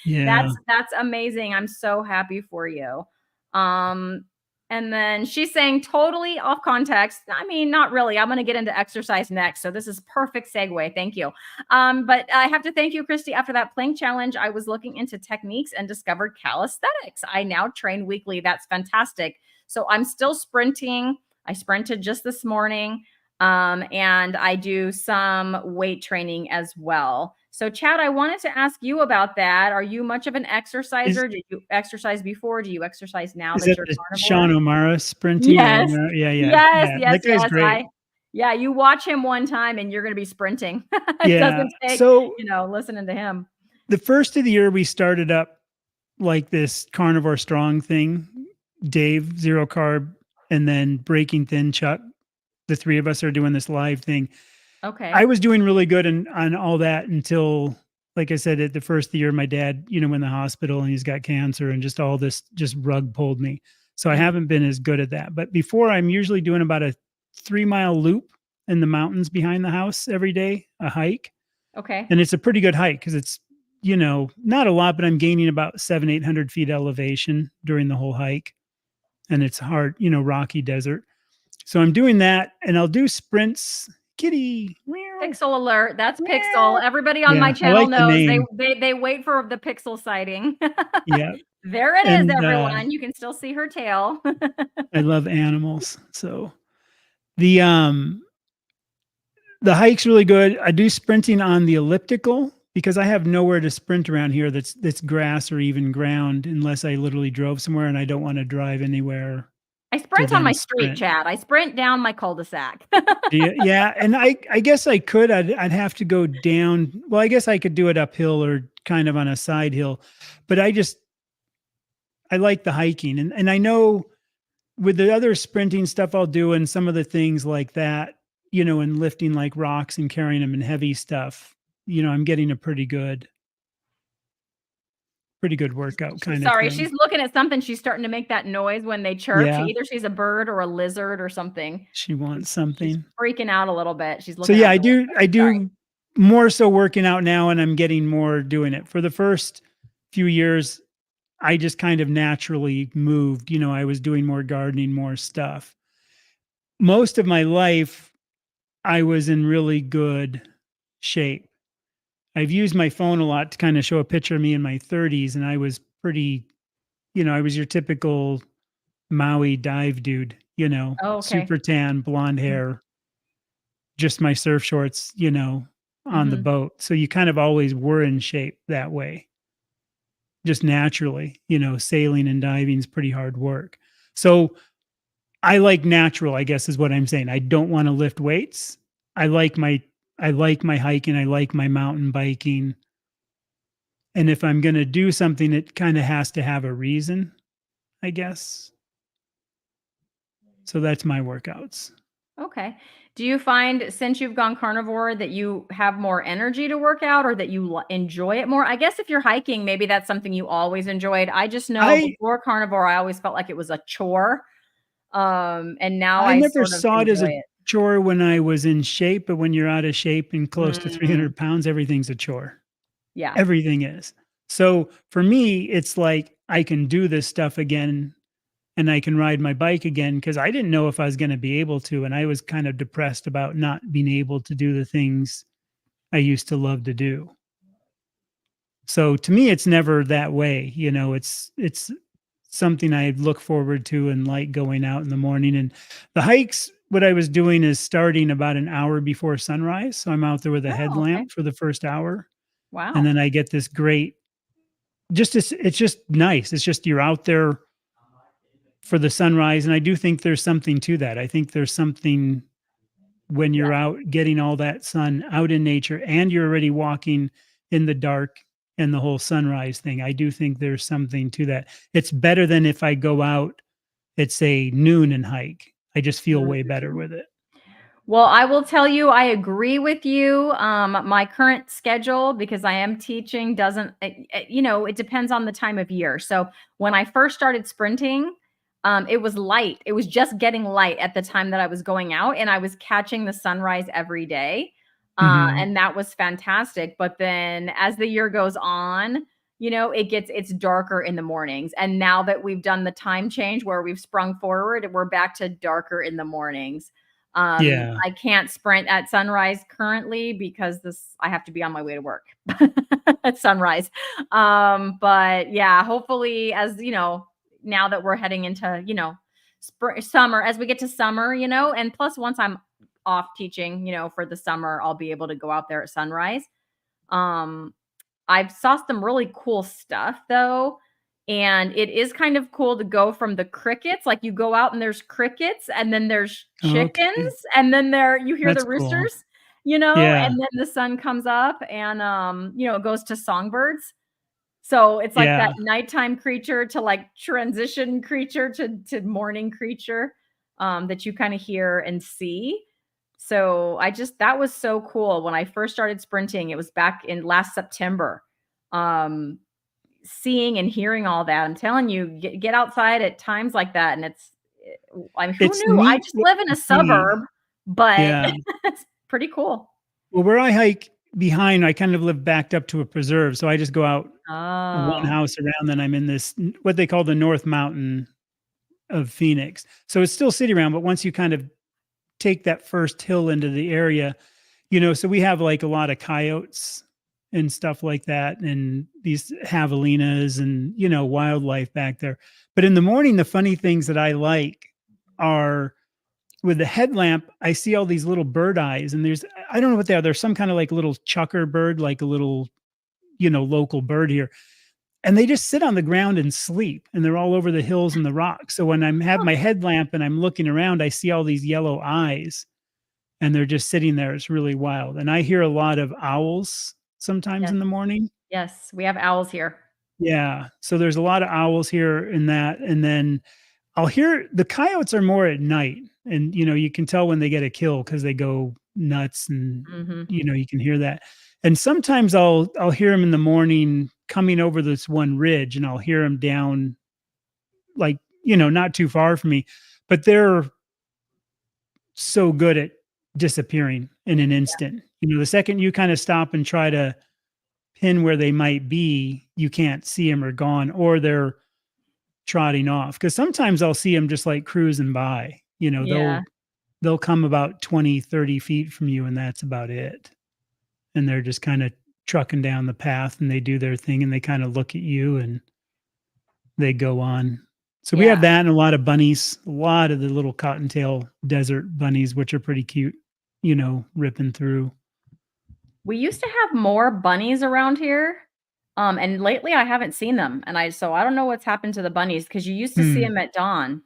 Yeah. That's amazing. I'm so happy for you. Um, and then she's saying totally off context. I mean, not really. I'm going to get into exercise next. So this is perfect segue. Thank you. But I have to thank you, Christy. After that plank challenge, I was looking into techniques and discovered calisthenics. I now train weekly. That's fantastic. So I'm still sprinting. I sprinted just this morning. And I do some weight training as well. So, Chad, I wanted to ask you about that. Are you much of an Is exerciser? Did you exercise before? Do you exercise now is that that you're the carnivore? Sean O'Mara sprinting or Yes. O'Mara? Yeah, yeah, Yes, yeah. yes, That guy's yes. great. Yeah, you watch him one time and you're going to be sprinting. It Yeah. doesn't take, So listening to him. the first of the year we started up like this carnivore strong thing, Dave, zero carb, and then breaking thin Chuck. The three of us are doing this live thing. I Okay. was doing really good on all that until, like I said, at the first of the year, my dad, in the hospital and he's got cancer and just all this just rug pulled me. So I Mm, haven't been as good at that. But before, I'm usually doing about a 3 mile loop in the mountains behind the house every day, a hike. okay. And it's a pretty good hike because it's, not a lot, but I'm gaining about 800 feet elevation during the whole hike. And it's hard, rocky desert. So I'm doing that and I'll do sprints. Kitty. Meow, Pixel alert. That's Pixel. meow. Everybody on my Yeah, I channel like the knows name. they wait for the Pixel sighting. Yeah. There it is, And everyone. You can still see her tail. I love animals. So the um the hike's really good. I do sprinting on the elliptical because I have nowhere to sprint around here that's grass or even ground unless I literally drove somewhere and I don't want to drive anywhere I to sprint on then my street, sprint. Chad. I sprint down my cul-de-sac. Yeah, and I guess I could. I'd have to go down. Well, I guess I could do it uphill or kind of on a side hill, but I like the hiking and I know with the other sprinting stuff I'll do and some of the things like that, and lifting like rocks and carrying them and heavy stuff, I'm getting a pretty good workout She's kind of sorry. thing. She's looking at something. She's starting to make that noise when they chirp. Yeah, Either she's a bird or a lizard or something. she wants She's something. freaking out a little bit. She's So looking yeah, out I the do window. I Sorry. do more so working out now and I'm getting more doing it. For the first few years, I just kind of naturally moved, I was doing more gardening, more stuff. Most of my life, I was in really good shape. I've used my phone a lot to kind of show a picture of me in my 30s, and I was pretty, I was your typical Maui dive dude, Oh, okay. super tan, blonde hair, just my surf shorts, on the Mm-hmm. boat. So you kind of always were in shape that way, just naturally, sailing and diving is pretty hard work. So I like natural, I guess is what I'm saying. I don't wanna lift weights. I like my I like my hiking, I like my mountain biking, and if I'm gonna do something, it kinda has to have a reason, I guess. So that's my workouts. Okay. Do you find since you've gone carnivore that you have more energy to work out or that you enjoy it more? I guess if you're hiking, maybe that's something you always enjoyed. I just know I before carnivore, I always felt like it was a chore. And now I I never sort of saw it as enjoy a it. chore when I was in shape, but when you're out of shape and close to Mm, 300 pounds, everything's a chore. yeah. Everything is. So for me, it's like I can do this stuff again and I can ride my bike again because I didn't know if I was going to be able to. And I was kind of depressed about not being able to do the things I used to love to do. So to me, it's never that way. It's something I look forward to and like going out in the morning. And the hikes, what I was doing is starting about an hour before sunrise. So I'm out there with a Oh, okay. headlamp for the first hour. And Wow. then I get this great just it's just nice. It's just you're out there for the sunrise. And I do think there's something to that. I think there's something when Yeah. you're out getting all that sun out in nature and you're already walking in the dark and the whole sunrise thing. I do think there's something to that. It's better than if I go out at say noon and hike. I just feel way better Mhm. with it. Well, I will tell you, I agree with you. My current schedule, because I am teaching, doesn't, it depends on the time of year. So when I first started sprinting, it was light. It was just getting light at the time that I was going out, and I was catching the sunrise every day. Mhm. And that was fantastic. But then as the year goes on, it's darker in the mornings. And now that we've done the time change where we've sprung forward, we're back to darker in the mornings. Yeah. I can't sprint at sunrise currently because this I have to be on my way to work at sunrise. But yeah, hopefully as now that we're heading into, summer, as we get to summer, and plus once I'm off teaching, for the summer, I'll be able to go out there at sunrise. Um, I've saw some really cool stuff though. And it is kind of cool to go from the crickets, like you go out and there's crickets and then there's chickens Okay. and then you hear the That's cool. roosters, Yeah. and then the sun comes up and it goes to songbirds. So it's like that Yeah. nighttime creature to like transition creature to morning creature that you kind of hear and see. So that was so cool when I first started sprinting. It was back in last September. Um, Seeing and hearing all that. I'm telling you, get outside at times like that, and I mean, who It's knew? I neat just live in to a see. suburb, but Yeah. it's pretty cool. Well, where I hike behind, I kind of live backed up to a preserve, so I just go out one Oh, house around, then I'm in this what they call the North Mountain of Phoenix. So it's still city around, but once you kind of take that first hill into the area, so we have like a lot of coyotes and stuff like that, and these javelinas and wildlife back there. But in the morning, the funny things that I like are with the headlamp, I see all these little bird eyes, and I don't know what they are. There's some kind of like little chucker bird, like a little, local bird here. And they just sit on the ground and sleep, and they're all over the hills and the rocks. So when have huh, my headlamp and I'm looking around, I see all these yellow eyes and they're just sitting there. It's really wild. And I hear a lot of owls sometimes yes, in the morning. yes, we have owls here. Yeah. So there's a lot of owls here in that. And then I'll hear the coyotes are more at night. And you can tell when they get a kill because they go nuts and Mhm. you can hear that. And sometimes I'll hear them in the morning coming over this one ridge and I'll hear them down like, not too far from me. But they're so good at disappearing in an instant. The second you kind of stop and try to pin where they might be, you can't see them or gone, or they're trotting off. Because sometimes I'll see them just like cruising by. Yeah. They'll come about 20, 30 feet from you, and that's about it. And they're just kind of trucking down the path and they do their thing and they kind of look at you and they go on. So we have Yeah. that and a lot of bunnies, a lot of the little cottontail desert bunnies, which are pretty cute, ripping through. We used to have more bunnies around here, and lately I haven't seen them, and I don't know what's happened to the bunnies because you used to see Hmm. them at dawn.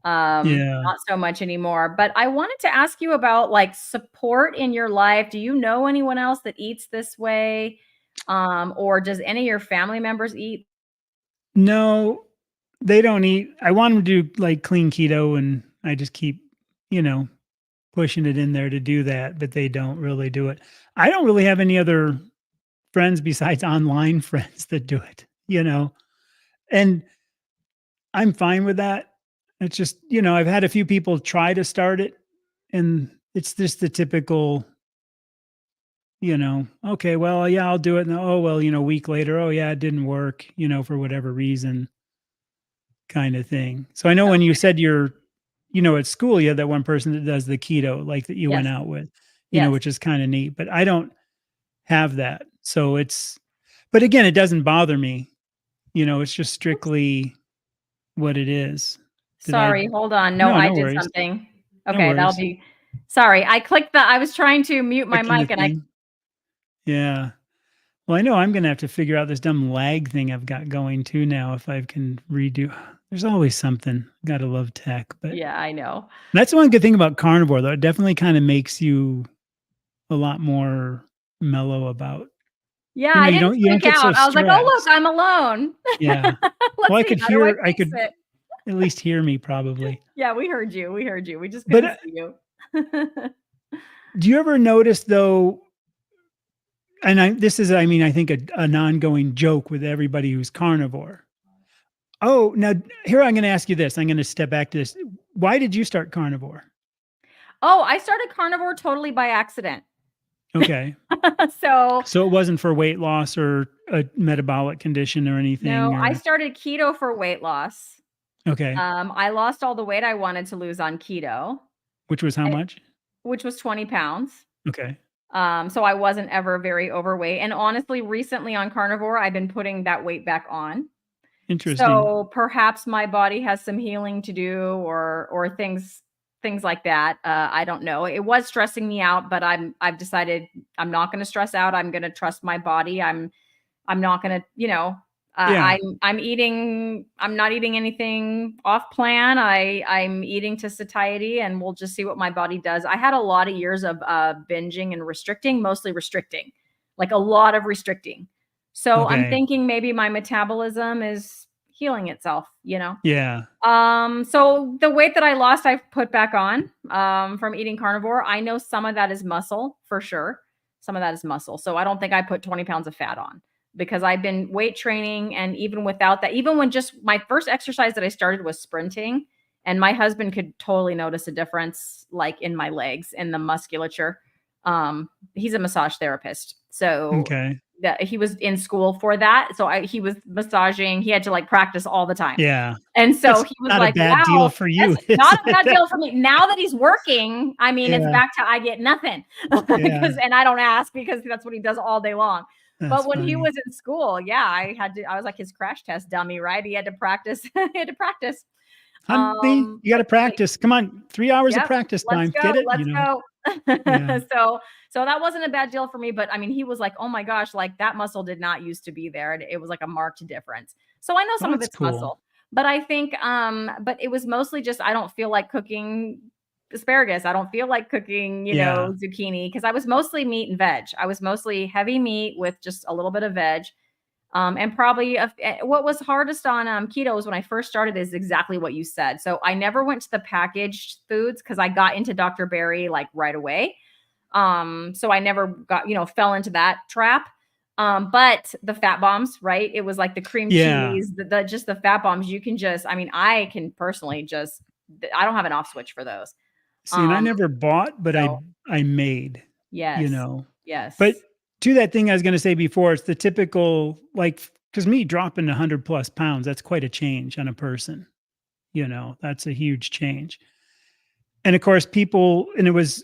Yeah. Not so much anymore. But I wanted to ask you about like support in your life. Do you know anyone else that eats this way? Or does any of your family members eat? No, they don't eat. I want them to do like clean keto, and I just keep, you know, pushing it in there to do that, but they don't really do it. I don't really have any other friends besides online friends that do it, and I'm fine with that. It's just, I've had a few people try to start it, and it's just the typical, okay, well, yeah, I'll do it. And oh, well, a week later, oh, yeah, it didn't work, for whatever reason kind of thing. So I know when you said you're, at school, you had that one person that does the keto, like that you went Yes. out with, Yes. which is kind of neat, but I don't have that. So but again, it doesn't bother me. It's just Oops. strictly what it is. Did I? Sorry, hold on. No, No, I no did worries. something. No Okay, that'll worries. be sorry. I was trying to mute my Clicking the mic and I thing. Yeah. Well, I know I'm gonna have to figure out this dumb lag thing I've got going too now if I can redo. There's always something. Gotta love tech, but yeah, I know. that's one good thing about carnivore, though. It definitely kind of makes you a lot more mellow about. Yeah, I You didn't don't freak get so out. I was like, "Oh, look, stressed. I'm alone. Yeah. Well, Let's see, how do I I fix could it?" at least hear me probably. Yeah, we heard you. We heard you. We just But couldn't see you. do you ever notice though? And this is, I mean, I think an ongoing joke with everybody who's carnivore. Oh, now here I'm going to ask you this. I'm going to step back to this. Why did you start carnivore? Oh, I started carnivore totally by accident. Okay. So, So it wasn't for weight loss or a metabolic condition or anything no, I or started keto for weight loss. okay. I lost all the weight I wanted to lose on keto, Which was how eh, much? which was 20 pounds. Okay. So I wasn't ever very overweight. And honestly, recently on carnivore, I've been putting that weight back on. Interesting. So perhaps my body has some healing to do or things like that. I don't know. It was stressing me out, but I've decided I'm not going to stress out. I'm going to trust my body. I'm not going to, Yeah. I'm not eating anything off plan. I'm eating to satiety and we'll just see what my body does. I had a lot of years of binging and restricting, mostly restricting, like a lot of restricting. So I'm Okay. thinking maybe my metabolism is healing itself. Yeah. So the weight that I lost, I've put back on from eating carnivore. I know some of that is muscle for sure. Some of that is muscle. So I don't think I put 20 pounds of fat on because I've been weight training. And even without that, even when just my first exercise that I started was sprinting, and my husband could totally notice a difference like in my legs, in the musculature. He's a massage therapist. So Okay. that he was in school for that. So he was massaging. He had to like practice all the time. Yeah. And so That's he was not a like, bad deal wow, for you, that's is not a bad it? deal for me. Now that he's working, I mean, it's Yeah. back to I get nothing Yeah. and I don't ask because that's what he does all day long. That's But when he funny. was in school, yeah, I was like his crash test dummy, right? He had to practice. He had to practice. Honey, you gotta But practice. Come on. 3 hours of yep, practice let's time. go, Get it? let's go. Yeah. So that wasn't a bad deal for me, but I mean, he was like, "Oh my gosh, like that muscle did not used to be there." And it was like a marked difference. So I know Well, some of that's it's cool. muscle, but I think but it was mostly just I don't feel like cooking asparagus. I don't feel like cooking, Yeah. zucchini because I was mostly meat and veg. I was mostly heavy meat with just a little bit of veg. And probably what was hardest on keto was when I first started is exactly what you said. So I never went to the packaged foods because I got into Dr. Berry like right away. So I never got, fell into that trap. But the fat bombs, right? It was like the cream Yeah. cheese, the just the fat bombs. You can just, I mean, I can personally just, I don't have an off switch for those. See, and I Um, never bought, but so I made, you yes, know. But yes, to that thing I was gonna say before, it's the typical like because me dropping 100 plus pounds, that's quite a change on a person. That's a huge change. And of course, and it was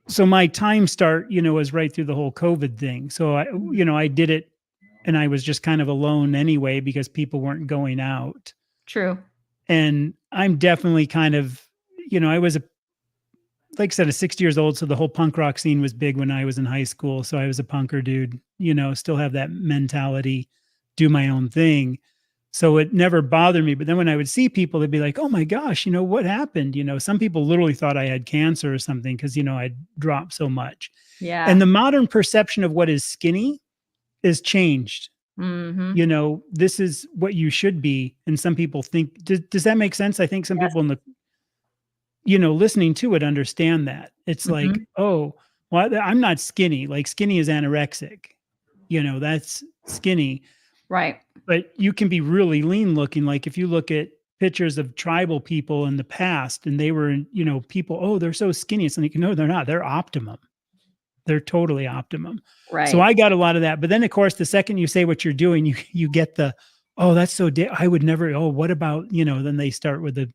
so my time start, was right through the whole COVID thing. So Mhm. I did it and I was just kind of alone anyway because people weren't going out. True. And I'm definitely kind of, I was like I said, 60 years old. So the whole punk rock scene was big when I was in high school. So I was a punker dude, still have that mentality, do my own thing. So it never bothered me. But then when I would see people, they'd be like, oh my gosh, what happened? Some people literally thought I had cancer or something because, I'd dropped so much. And Yeah. the modern perception of what is skinny is changed. Mhm. This is what you should be. And some people think, does that make sense? I think some Yes. people in the, listening to it understand that. It's like, Mhm. oh, well, I'm not skinny. Like skinny is anorexic. That's skinny. Right. But you can be really lean looking. Like if you look at pictures of tribal people in the past and they were, people, oh, they're so skinny. It's like, no, they're not. They're optimum. They're totally optimum. So Right. I got a lot of that. But then of course, the second you say what you're doing, you get the, oh, that's so I would never, oh, what about, then they start with the,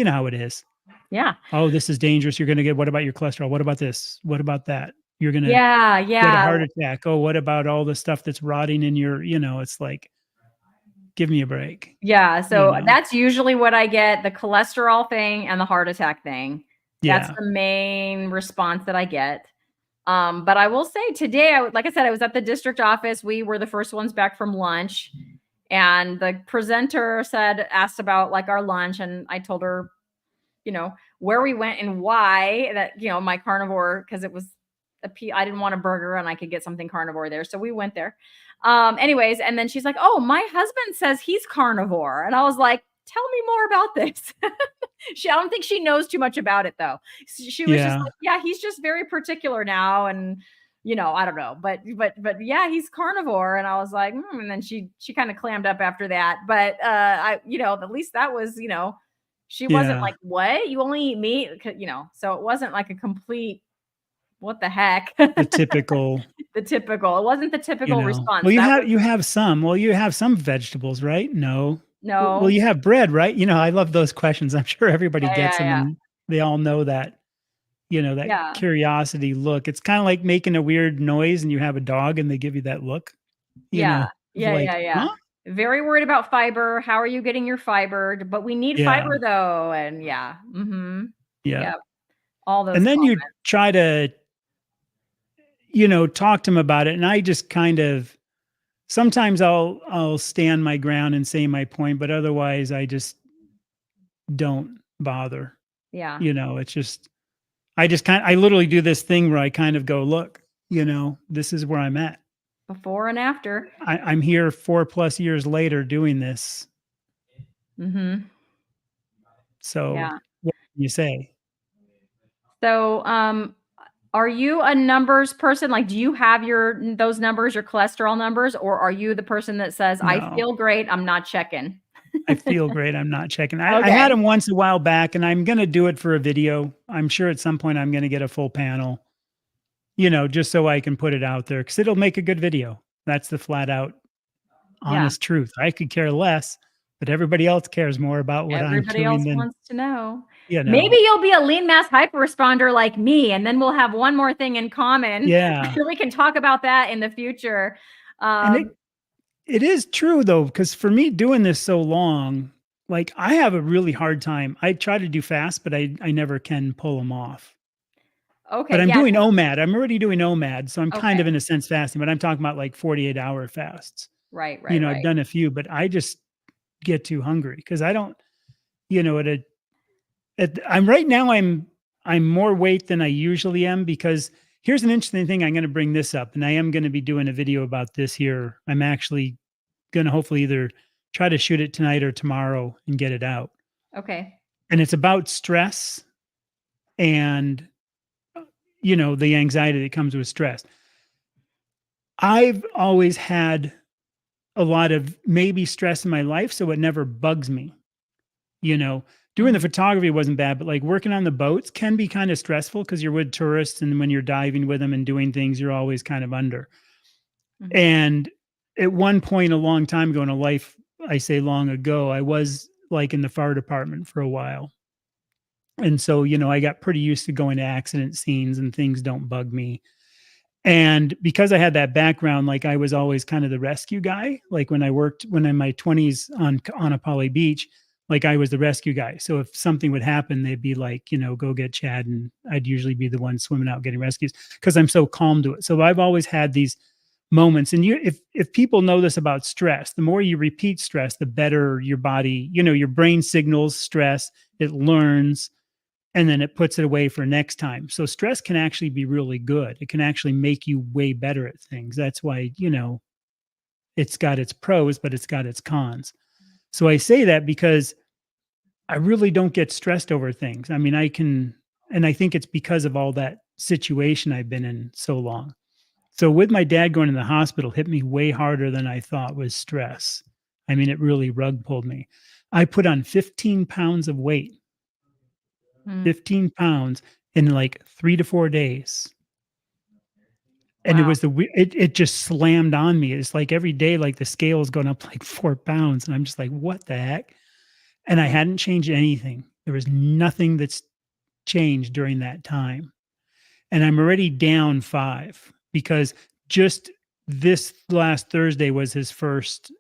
how it is. Yeah. Oh, this is dangerous. You're going to get, what about your cholesterol? What about this? What about that? You're going to Yeah, get a yeah. heart attack. Oh, what about all the stuff that's rotting in your, it's like, give me a break. Yeah, so that's usually what I get, the cholesterol thing and the heart attack thing. That's Yeah. the main response that I get. But I will say today, like I said, I was at the district office. We were the first ones back from lunch, and the presenter asked about like our lunch, and I told her, where we went and why that, my carnivore, because it was I didn't want a burger and I could get something carnivore there. So we went there. Anyways, and then she's like, oh, my husband says he's carnivore. And I was like, tell me more about this. I don't think she knows too much about it though. She was just like, yeah, he's just very particular now. And I don't know, but yeah, he's carnivore. And I was like, and then she kind of clammed up after that. But at least that was, she wasn't like, what? You only eat meat? So it wasn't like a complete, what the heck? The typical. The typical. It wasn't the typical response. Well, you have some vegetables, right? No. No. Well, you have bread, right? I love those questions. I'm sure everybody gets them and they all know that, that curiosity look. It's kind of like making a weird noise and you have a dog and they give you that look. Yeah. Huh? Very worried about fiber. How are you getting your fiber? But we need fiber though. And yeah. Mm-hmm. Yeah. All those. And then you try to, talk to them about it. And I just kind of, sometimes I'll stand my ground and say my point, but otherwise I just don't bother. Yeah. It's just, I literally do this thing where I kind of go, look, this is where I'm at. Before and after. I'm here 4+ years later doing this. Mm-hmm. So what can you say? So, are you a numbers person? Like, do you have those numbers, your cholesterol numbers, or are you the person that says, I feel great, I'm not checking? I feel great, I'm not checking. I had them once a while back, and I'm going to do it for a video. I'm sure at some point I'm going to get a full panel, just so I can put it out there because it'll make a good video. That's the flat out honest truth. I could care less, but everybody else cares more about what I'm doing. Everybody else wants to know. Yeah, maybe you'll be a lean mass hyperresponder like me, and then we'll have one more thing in common. Yeah. We can talk about that in the future. And it is true though, because for me doing this so long, like I have a really hard time. I try to do fast, but I never can pull them off. Okay. But I'm doing OMAD. I'm already doing OMAD. So I'm kind of in a sense fasting, but I'm talking about like 48-hour fasts. Right. I've done a few, but I just get too hungry because I don't, I'm right now, I'm more weight than I usually am because here's an interesting thing. I'm going to bring this up and I am going to be doing a video about this here. I'm actually going to hopefully either try to shoot it tonight or tomorrow and get it out. Okay. And it's about stress and, the anxiety that comes with stress. I've always had a lot of maybe stress in my life, so it never bugs me. Doing the photography wasn't bad, but like working on the boats can be kind of stressful because you're with tourists and when you're diving with them and doing things, you're always kind of under. Mm-hmm. And at one point a long time ago in a life, I say long ago, I was like in the fire department for a while. And so, I got pretty used to going to accident scenes and things don't bug me. And because I had that background, like I was always kind of the rescue guy. Like when I'm in my 20s on a Poly Beach, like I was the rescue guy. So if something would happen, they'd be like, go get Chad. And I'd usually be the one swimming out getting rescues because I'm so calm to it. So I've always had these moments. And if people know this about stress, the more you repeat stress, the better your body, your brain signals stress, it learns, and then it puts it away for next time. So stress can actually be really good. It can actually make you way better at things. That's why, it's got its pros, but it's got its cons. So I say that because I really don't get stressed over things. I mean, and I think it's because of all that situation I've been in so long. So with my dad going to the hospital hit me way harder than I thought was stress. I mean, it really rug pulled me. I put on 15 pounds of weight, Mm. 15 pounds in like 3 to 4 days. And Wow. it just slammed on me. It's like every day, like the scale is going up like 4 pounds. And I'm just like, what the heck? And I hadn't changed anything. There was nothing that's changed during that time. And I'm already down 5 because just this last Thursday was his first,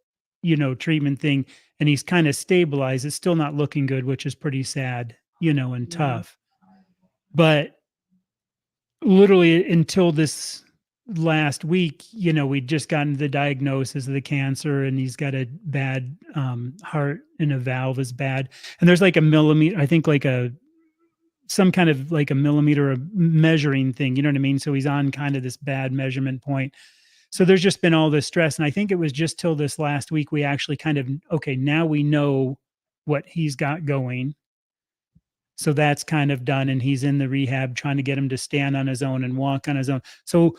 treatment thing. And he's kind of stabilized. It's still not looking good, which is pretty sad, and Yeah. tough. But literally until this last week, we'd just gotten the diagnosis of the cancer, and he's got a bad heart, and a valve is bad. And there's like a millimeter, I think like some kind of like a millimeter of measuring thing, you know what I mean? So he's on kind of this bad measurement point. So there's just been all this stress. And I think it was just till this last week we actually kind of, okay, now we know what he's got going. So that's kind of done. And he's in the rehab trying to get him to stand on his own and walk on his own. So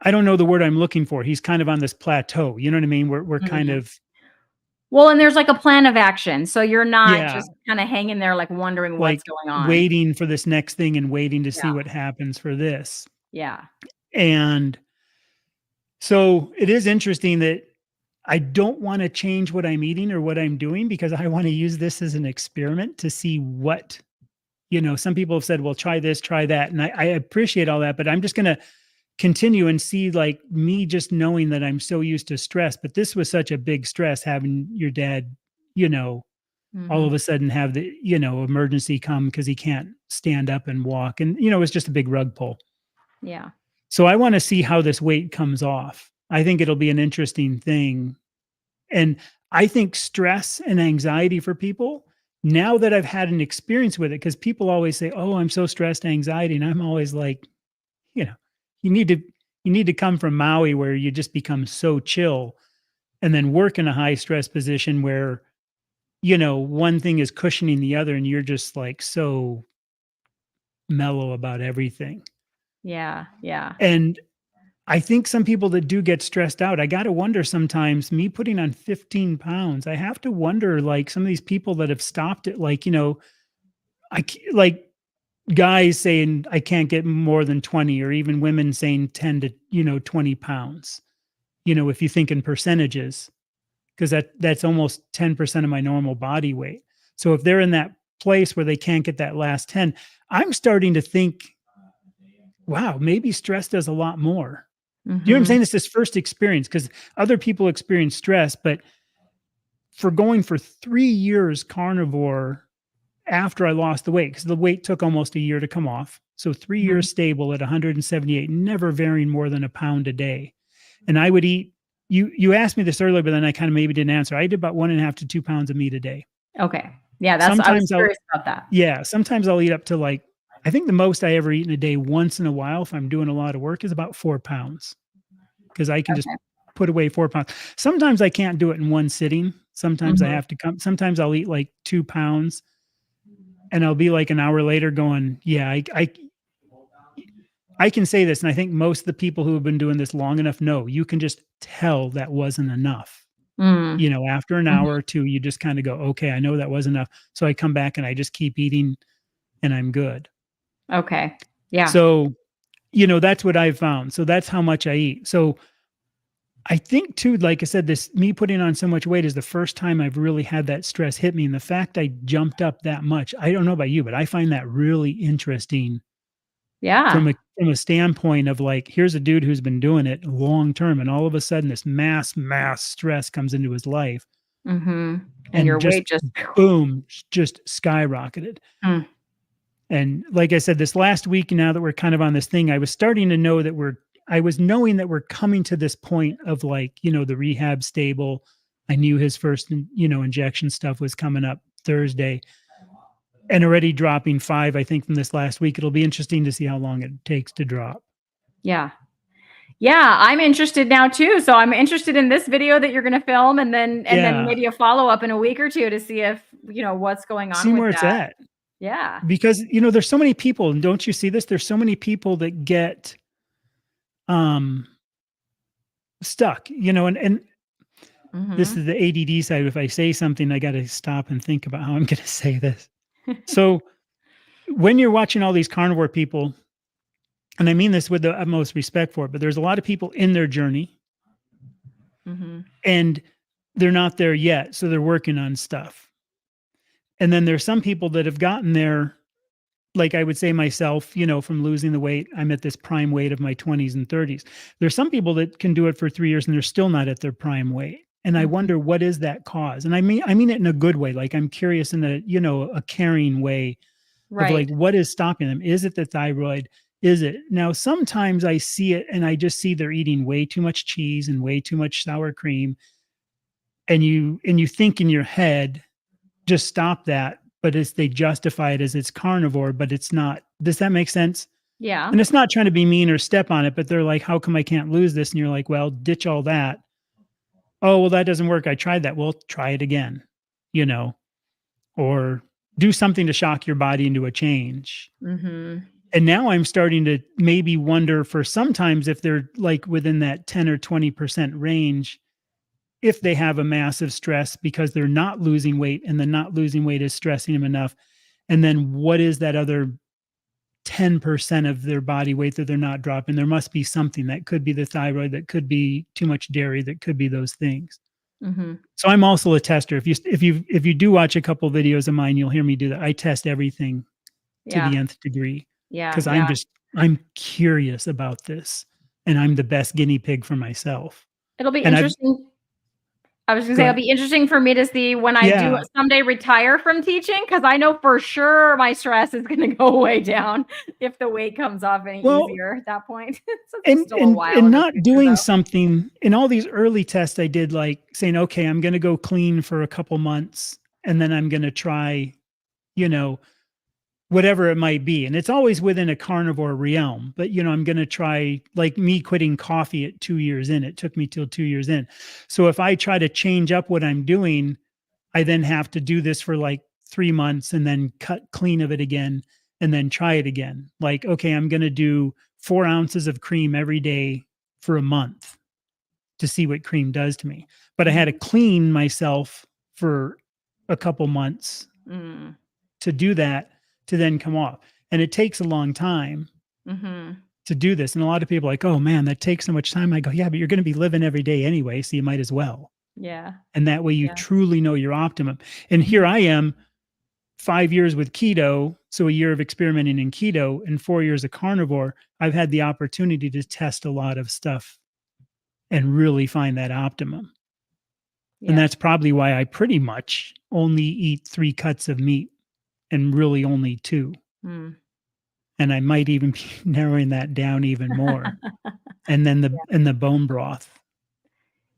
I don't know the word I'm looking for. He's kind of on this plateau. You know what I mean? We're kind Mhm. of, Well, and there's like a plan of action. So you're not yeah, just kind of hanging there like wondering what's like going on. waiting for this next thing and waiting to see Yeah. what happens for this. Yeah. And so it is interesting that I don't want to change what I'm eating or what I'm doing because I want to use this as an experiment to see what, some people have said, well, try this, try that. And I appreciate all that, but I'm just going to continue and see, like, me just knowing that I'm so used to stress. But this was such a big stress having your dad, all Mhm. of a sudden have the, emergency come because he can't stand up and walk. And, it's just a big rug pull. Yeah. So I want to see how this weight comes off. I think it'll be an interesting thing. And I think stress and anxiety for people, now that I've had an experience with it, because people always say, oh, I'm so stressed, anxiety. And I'm always like, you know, you need to come from Maui where you just become so chill and then work in a high stress position where, one thing is cushioning the other and you're just like so mellow about everything. Yeah. Yeah. And I think some people that do get stressed out, I got to wonder sometimes, me putting on 15 pounds, I have to wonder, like, some of these people that have stopped it, like, like guys saying I can't get more than 20, or even women saying 10 to, 20 pounds, if you think in percentages, because that's almost 10% of my normal body weight. So if they're in that place where they can't get that last 10, I'm starting to think, wow, maybe stress does a lot more. Do you know what I'm Mhm. saying? It's this first experience because other people experience stress, but for going for 3 years carnivore after I lost the weight, because the weight took almost a year to come off. So 3 Mhm. years stable at 178, never varying more than a pound a day. And I would eat, you asked me this earlier, but then I kind of maybe didn't answer. I did about 1.5 to 2 pounds of meat a day. Okay. Yeah, I was Sometimes curious about that. sometimes I'll eat up to, like, I think the most I ever eat in a day once in a while, if I'm doing a lot of work, is about 4 pounds. Because I can just Okay. put away 4 pounds. Sometimes I can't do it in one sitting. Sometimes I Mhm. have to sometimes I'll eat like 2 pounds and I'll be like an hour later going, yeah, I can say this. And I think most of the people who have been doing this long enough know you can just tell that wasn't enough. Mm. After an Mhm. hour or two, you just kind of go, okay, I know that wasn't enough. So I come back and I just keep eating and I'm good. Okay. Yeah. So, that's what I've found. So that's how much I eat. So I think too, like I said, this me putting on so much weight is the first time I've really had that stress hit me. And the fact I jumped up that much, I don't know about you, but I find that really interesting Yeah. from a standpoint of, like, here's a dude who's been doing it long term, and all of a sudden this mass stress comes into his life Mhm. And and your just weight just boom, just skyrocketed. Mm. And like I said, this last week, now that we're kind of on this thing, I was starting to know that we're I was knowing that we're coming to this point of like, the rehab stable. I knew his first, injection stuff was coming up Thursday and already dropping 5, I think, from this last week. It'll be interesting to see how long it takes to drop. Yeah. Yeah, I'm interested now too. So I'm interested in this video that you're going to film and then maybe a follow-up in a week or two to see if, what's going on See with where it's that. at. Yeah. Because, there's so many people, and don't you see this? There's so many people that get stuck, and this is the ADD side. If I say something, I got to stop and think about how I'm going to say this. So when you're watching all these carnivore people, and I mean this with the utmost respect for it, but there's a lot of people in their journey and they're not there yet. So they're working on stuff. And then there's some people that have gotten there, like I would say myself, from losing the weight. I'm at this prime weight of my 20s and 30s. There's some people that can do it for 3 years and they're still not at their prime weight. And I wonder, what is that cause? And I mean it in a good way. Like, I'm curious in a caring way of like, what is stopping them? Is it the thyroid? Is it? Now, sometimes I see it and I just see they're eating way too much cheese and way too much sour cream. And you think in your head, just stop that. But they justify it as it's carnivore, but it's not. Does that make sense? Yeah. And it's not trying to be mean or step on it, but they're like, how come I can't lose this? And you're like, well, ditch all that. Oh, well, that doesn't work. I tried that. Well, try it again, or do something to shock your body into a change. And now I'm starting to maybe wonder for sometimes if they're like within that 10 or 20% range, if they have a massive stress because they're not losing weight and the not losing weight is stressing them enough. And then what is that other 10% of their body weight that they're not dropping? There must be something. That could be the thyroid, that could be too much dairy, that could be those things. So I'm also a tester. If you do watch a couple of videos of mine, you'll hear me do that. I test everything to the nth degree. Yeah. Because I'm curious about this, and I'm the best guinea pig for myself. It'll be interesting. I was going to say, it'll be interesting for me to see when I do someday retire from teaching, because I know for sure my stress is going to go way down if the weight comes off any easier at that point. So it's still a while and not doing something in all these early tests I did, like saying, okay, I'm going to go clean for a couple months and then I'm going to try, whatever it might be. And it's always within a carnivore realm, but I'm going to try, like me quitting coffee at 2 years in. It took me till 2 years in. So if I try to change up what I'm doing, I then have to do this for like 3 months and then cut clean of it again and then try it again. Like, okay, I'm going to do 4 ounces of cream every day for a month to see what cream does to me. But I had to clean myself for a couple months to do that, to then come off. And it takes a long time to do this. And a lot of people are like, oh man, that takes so much time. I go, yeah, but you're going to be living every day anyway, so you might as well. Yeah. And that way you truly know your optimum. And here I am, 5 years with keto, so a year of experimenting in keto and 4 years of carnivore. I've had the opportunity to test a lot of stuff and really find that optimum. Yeah. And that's probably why I pretty much only eat 3 cuts of meat and really only 2. And I might even be narrowing that down even more. And then the bone broth.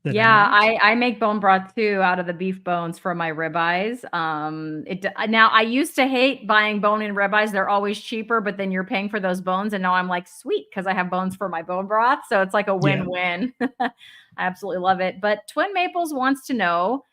Yeah, I make bone broth too out of the beef bones from my ribeyes. Now I used to hate buying bone and ribeyes. They're always cheaper, but then you're paying for those bones. And now I'm like, sweet, because I have bones for my bone broth. So it's like a win-win. I absolutely love it. But Twin Maples wants to know,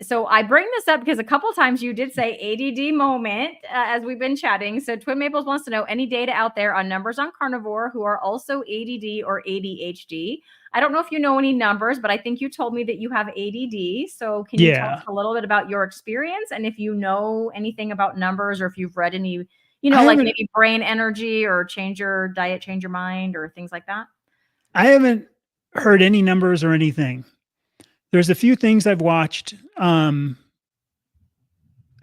so I bring this up because a couple times you did say ADD moment as we've been chatting. So Twin Maples wants to know any data out there on numbers on carnivore who are also ADD or ADHD. I don't know if you know any numbers, but I think you told me that you have ADD. So can you tell us a little bit about your experience and if you know anything about numbers or if you've read any, like maybe brain energy or change your diet, change your mind or things like that? I haven't heard any numbers or anything. There's a few things I've watched. I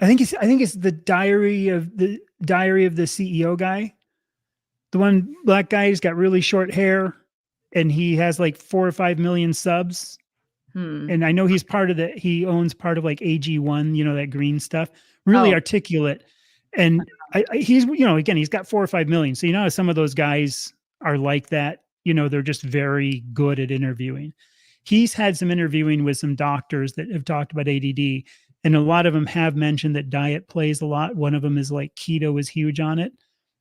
think it's the diary of the CEO guy. The one black guy who's got really short hair and he has like 4 or 5 million subs. And I know he owns part of like AG1, that green stuff, really articulate. And he's, again, he's got 4 or 5 million. So, some of those guys are like that, they're just very good at interviewing. He's had some interviewing with some doctors that have talked about ADD, and a lot of them have mentioned that diet plays a lot. One of them is like keto is huge on it.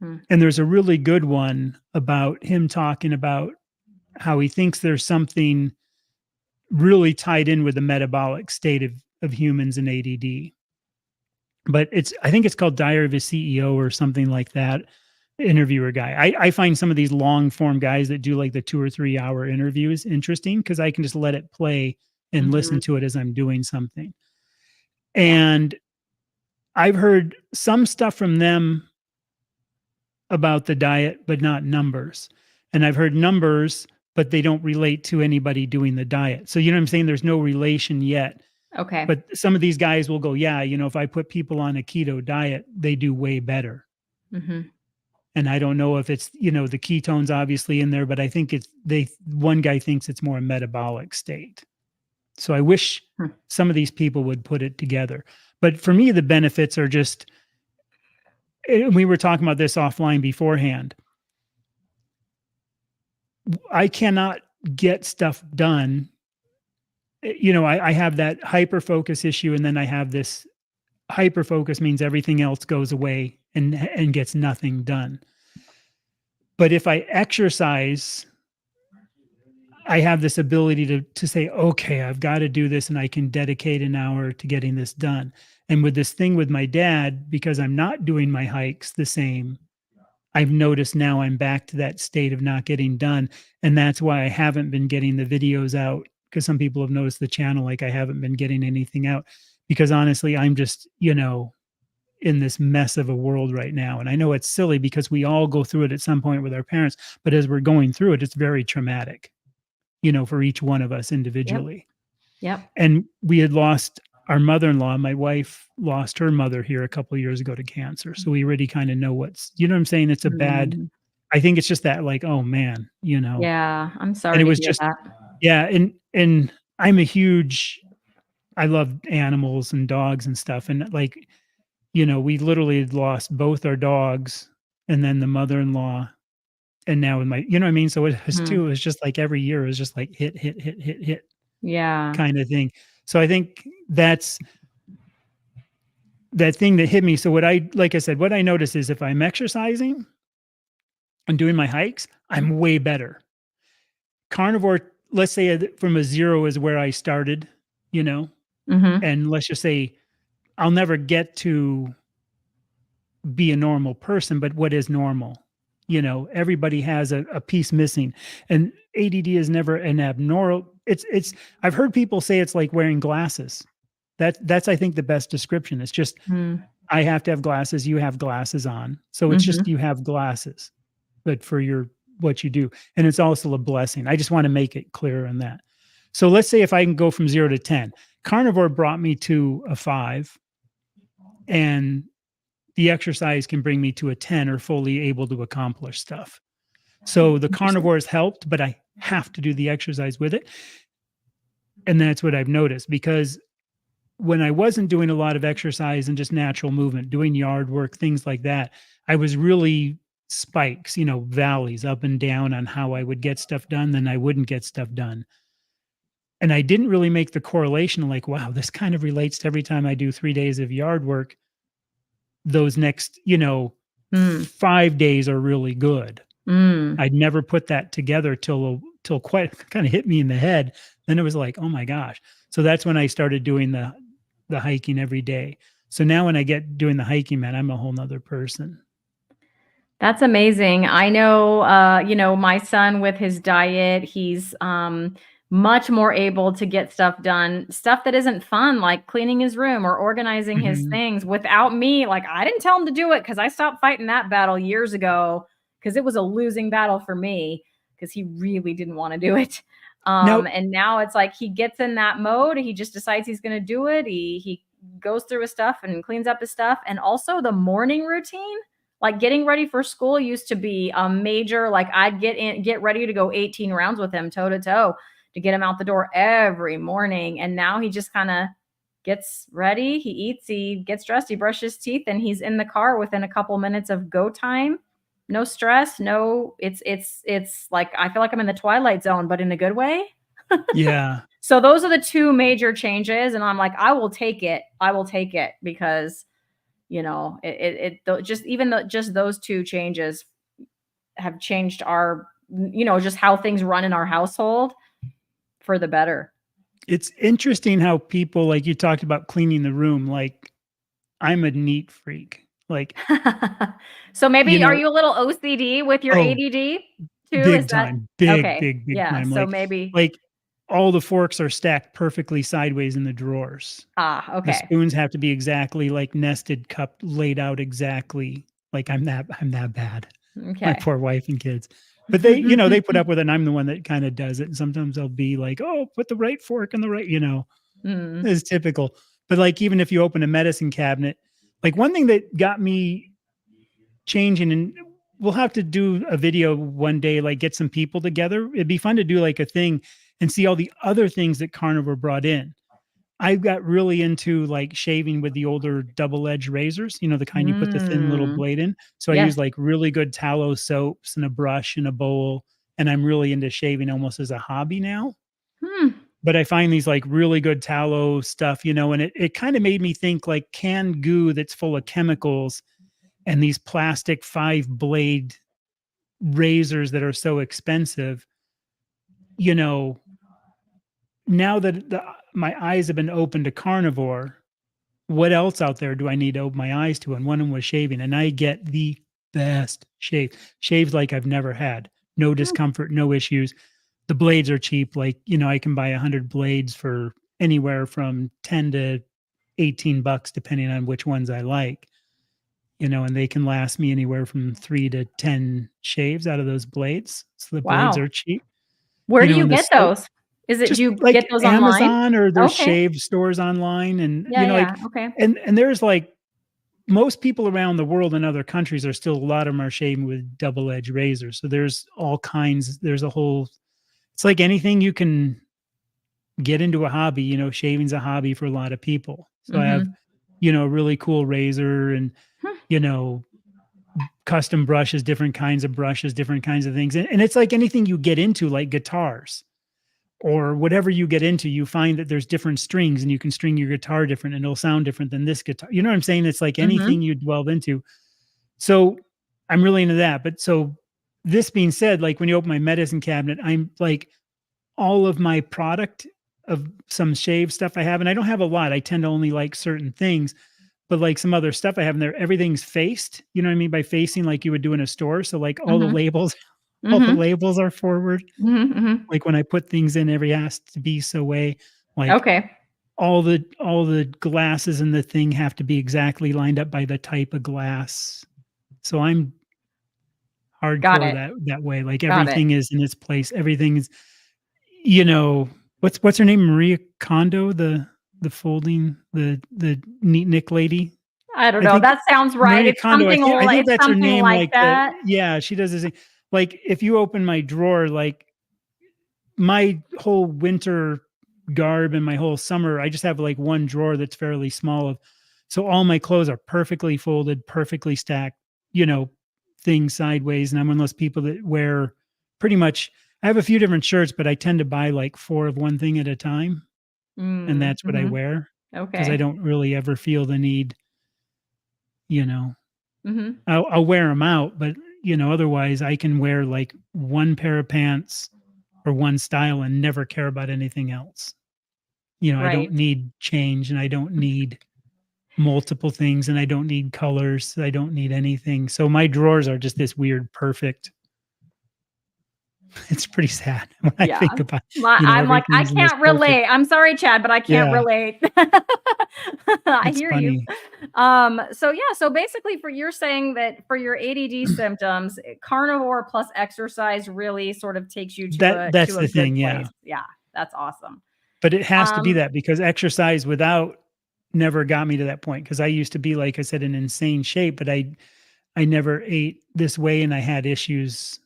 And there's a really good one about him talking about how he thinks there's something really tied in with the metabolic state of humans and ADD. But I think it's called Diary of a CEO or something like that. Interviewer guy. I find some of these long form guys that do like the 2 or 3 hour interviews interesting because I can just let it play and listen to it as I'm doing something. And I've heard some stuff from them about the diet, but not numbers. And I've heard numbers, but they don't relate to anybody doing the diet. So, you know what I'm saying? There's no relation yet. Okay. But some of these guys will go, yeah, if I put people on a keto diet, they do way better. And I don't know if it's, the ketones obviously in there, but I think one guy thinks it's more a metabolic state. So I wish some of these people would put it together. But for me, the benefits are just, and we were talking about this offline beforehand. I cannot get stuff done. I have that hyper focus issue, and then I have this hyper focus means everything else goes away and gets nothing done. But if I exercise, I have this ability to say, okay, I've got to do this, and I can dedicate an hour to getting this done. And with this thing with my dad, because I'm not doing my hikes the same, I've noticed now I'm back to that state of not getting done. And that's why I haven't been getting the videos out, because some people have noticed the channel, like I haven't been getting anything out, because honestly, I'm just, in this mess of a world right now. And I know it's silly because we all go through it at some point with our parents, but as we're going through it, it's very traumatic, for each one of us individually. Yep. And we had lost our mother-in-law. My wife lost her mother here a couple of years ago to cancer. So we already kind of know what's, what I'm saying? It's a bad, I think it's just that like, oh man, Yeah. I'm sorry and it to was hear just, that. yeah. And I love animals and dogs and stuff. And like, we literally had lost both our dogs and then the mother-in-law. And now with my, what I mean? So it was it was just like every year it was just like hit Yeah. kind of thing. So I think that's that thing that hit me. So like I said, what I notice is if I'm exercising and doing my hikes, I'm way better. Carnivore, let's say from a 0 is where I started, and let's just say I'll never get to be a normal person, but what is normal? Everybody has a piece missing, and ADD is never an abnormal. I've heard people say it's like wearing glasses. That's I think the best description. It's just, I have to have glasses. You have glasses on. So it's just, you have glasses, but for what you do. And it's also a blessing. I just want to make it clear on that. So let's say if I can go from 0 to 10, carnivore brought me to a 5, and the exercise can bring me to a 10 or fully able to accomplish stuff. So the carnivore has helped, but I have to do the exercise with it. And that's what I've noticed, because when I wasn't doing a lot of exercise and just natural movement, doing yard work, things like that, I was really spikes, valleys up and down on how I would get stuff done, then I wouldn't get stuff done. And I didn't really make the correlation like, wow, this kind of relates to every time I do 3 days of yard work, those next, 5 days are really good. I'd never put that together till quite kind of hit me in the head. Then it was like, oh my gosh. So that's when I started doing the hiking every day. So now when I get doing the hiking, man, I'm a whole nother person. That's amazing. I know, my son with his diet, he's much more able to get stuff done, stuff that isn't fun, like cleaning his room or organizing his things without me. Like, I didn't tell him to do it because I stopped fighting that battle years ago, because it was a losing battle for me because he really didn't want to do it. And now it's like he gets in that mode. He just decides he's going to do it. He goes through his stuff and cleans up his stuff. And also the morning routine, like getting ready for school, used to be a major, like I'd get ready to go 18 rounds with him toe to toe to get him out the door every morning. And now he just kind of gets ready. He eats, he gets dressed, he brushes his teeth, and he's in the car within a couple minutes of go time. No stress, no, it's like I feel like I'm in the twilight zone, but in a good way. Yeah. So those are the two major changes, and I'm like, I will take it. I will take it because just even though just those two changes have changed our, just how things run in our household for the better. It's interesting how people, like you talked about cleaning the room, like I'm a neat freak. Like, So you maybe are know, you a little OCD with your oh, ADD too? Is big that time, big, okay? big, big Yeah. time. So maybe Like all the forks are stacked perfectly sideways in the drawers. The okay. spoons have to be exactly like nested, cup laid out exactly. Like I'm that bad. My Okay. poor wife and kids. But they put up with it, and I'm the one that kinda does it, and sometimes I'll be like, "Oh, put the right fork in the right," Mm. it's typical. But, like, even if you open a medicine cabinet, like, one thing that got me changing, and we'll have to do a video one day, like, get some people together. It'd be fun to do, like, a thing and see all the other things that Carnivore brought in. I got really into, like, shaving with the older double-edged razors, the kind you put the thin little Mm. blade in. So I use, Yes. like, really good tallow soaps and a brush and a bowl, and I'm really into shaving almost as a hobby now. Hmm. But I find these, like, really good tallow stuff, and it kinda made me think, like, canned goo that's full of chemicals and these plastic 5-blade razors that are so expensive, you know, now that my eyes have been open to carnivore, what else out there do I need to open my eyes to? And one of them was shaving, and I get the best shave. Shaves like I've never had. No Hmm. discomfort, no issues. The blades are cheap. Like, I can buy 100 blades for anywhere from 10 to 18 bucks, depending on which ones I like, and they can last me anywhere from 3 to 10 shaves out of those blades. So the blades Wow. are cheap, Where do you and the get soap, those? Do just you get like those online? Amazon, or there's Okay. shave stores online, and Yeah, yeah. Okay. and there's like most people around the world in other countries are still, a lot of them are shaving with double-edged razors. So there's all kinds. There's a whole. It's like anything you can get into a hobby. Shaving's a hobby for a lot of people. So I have, Mhm. a really cool razor, and Hmm. you know custom brushes, different kinds of brushes, different kinds of things, and it's like anything you get into, like guitars or whatever you get into, you find that there's different strings, and you can string your guitar different, and it'll sound different than this guitar. You know what I'm saying? It's like anything Mhm. you delve into. So I'm really into that. But so this being said, like when you open my medicine cabinet, I'm like all of my product of some shave stuff I have, and I don't have a lot. I tend to only like certain things, but like some other stuff I have in there, everything's faced. You know what I mean by facing, like you would do in a store. So like all the Mhm. labels, all the Mhm. labels are forward. Mhm. Mhm. Like when I put things in, every has to be so way. Like Okay. all the glasses in the thing have to be exactly lined up by the type of glass. So I'm Got hardcore it. that way. Like Got it. everything is in its place. Everything is, you know, what's her name? Maria Kondo, the folding, the neat Nick lady. I don't I know. think That sounds right. Maria It's Kondo. I something think I li think it's that's her something name. like Like that. yeah, she does this thing. Like if you open my drawer, like my whole winter garb and my whole summer, I just have like one drawer that's fairly small of, so all my clothes are perfectly folded, perfectly stacked, you know, things sideways. And I'm one of those people that wear pretty much, I have a few different shirts, but I tend to buy like 4 of one thing at a time. And Mm. that's what I Mhm. wear because I Okay. don't really ever feel the need, you know, Mhm. I'll wear them out, but otherwise I can wear like one pair of pants or one style and never care about anything else. I don't Right. need change, and I don't need multiple things, and I don't need colors. I don't need anything. So my drawers are just this weird perfect. It's pretty sad when I Yeah. think about, I'm like, I everything's in this can't perfect. relate. I'm sorry, Chad, but I can't Yeah, relate. I it's hear you. funny. So yeah, so basically for you're saying that for your ADD symptoms, carnivore plus exercise really sort of takes you to That's a the good thing, place. yeah. Yeah, that's awesome. But it has to be Um, that, because exercise without never got me to that point, because I used to be, like I said, in insane shape, but I never ate this way, and I had issues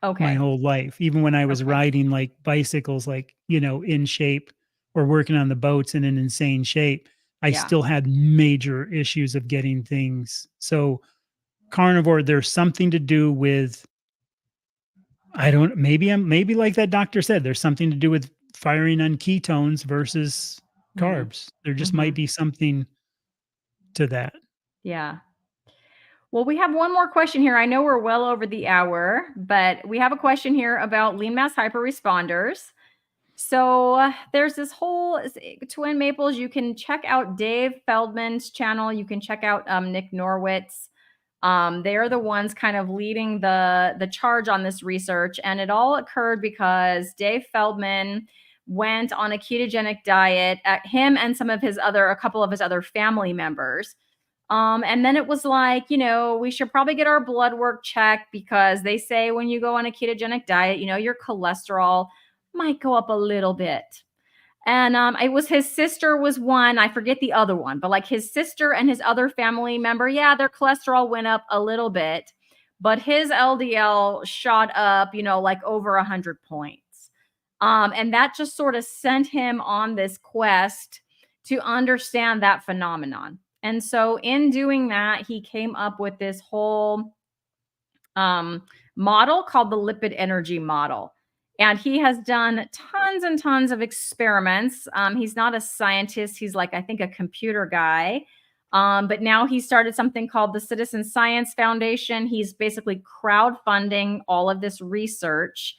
my okay. whole life. Even when I was Okay. riding like bicycles, like, in shape, or working on the boats and in insane shape, I Yeah. still had major issues of getting things. So carnivore, there's something to do with, I don't, maybe like that doctor said, there's something to do with firing on ketones versus Mhm. carbs. There just might Mhm. be something to that. Yeah. Well, we have one more question here. I know we're well over the hour, but we have a question here about lean mass hyperresponders. So there's this whole Twin Maples. You can check out Dave Feldman's channel. You can check out Nick Norwitz. They are the ones kind of leading the charge on this research, and it all occurred because Dave Feldman went on a ketogenic diet. At him and a couple of his other family members. And then it was like, we should probably get our blood work checked because they say when you go on a ketogenic diet, your cholesterol might go up a little bit. And it was his sister was one, I forget the other one, but like his sister and his other family member, yeah, their cholesterol went up a little bit, but his LDL shot up, like over 100 points. And that just sort of sent him on this quest to understand that phenomenon. And so in doing that, he came up with this whole model called the lipid energy model. And he has done tons and tons of experiments. He's not a scientist. He's like, I think, a computer guy. But now he started something called the Citizen Science Foundation. He's basically crowdfunding all of this research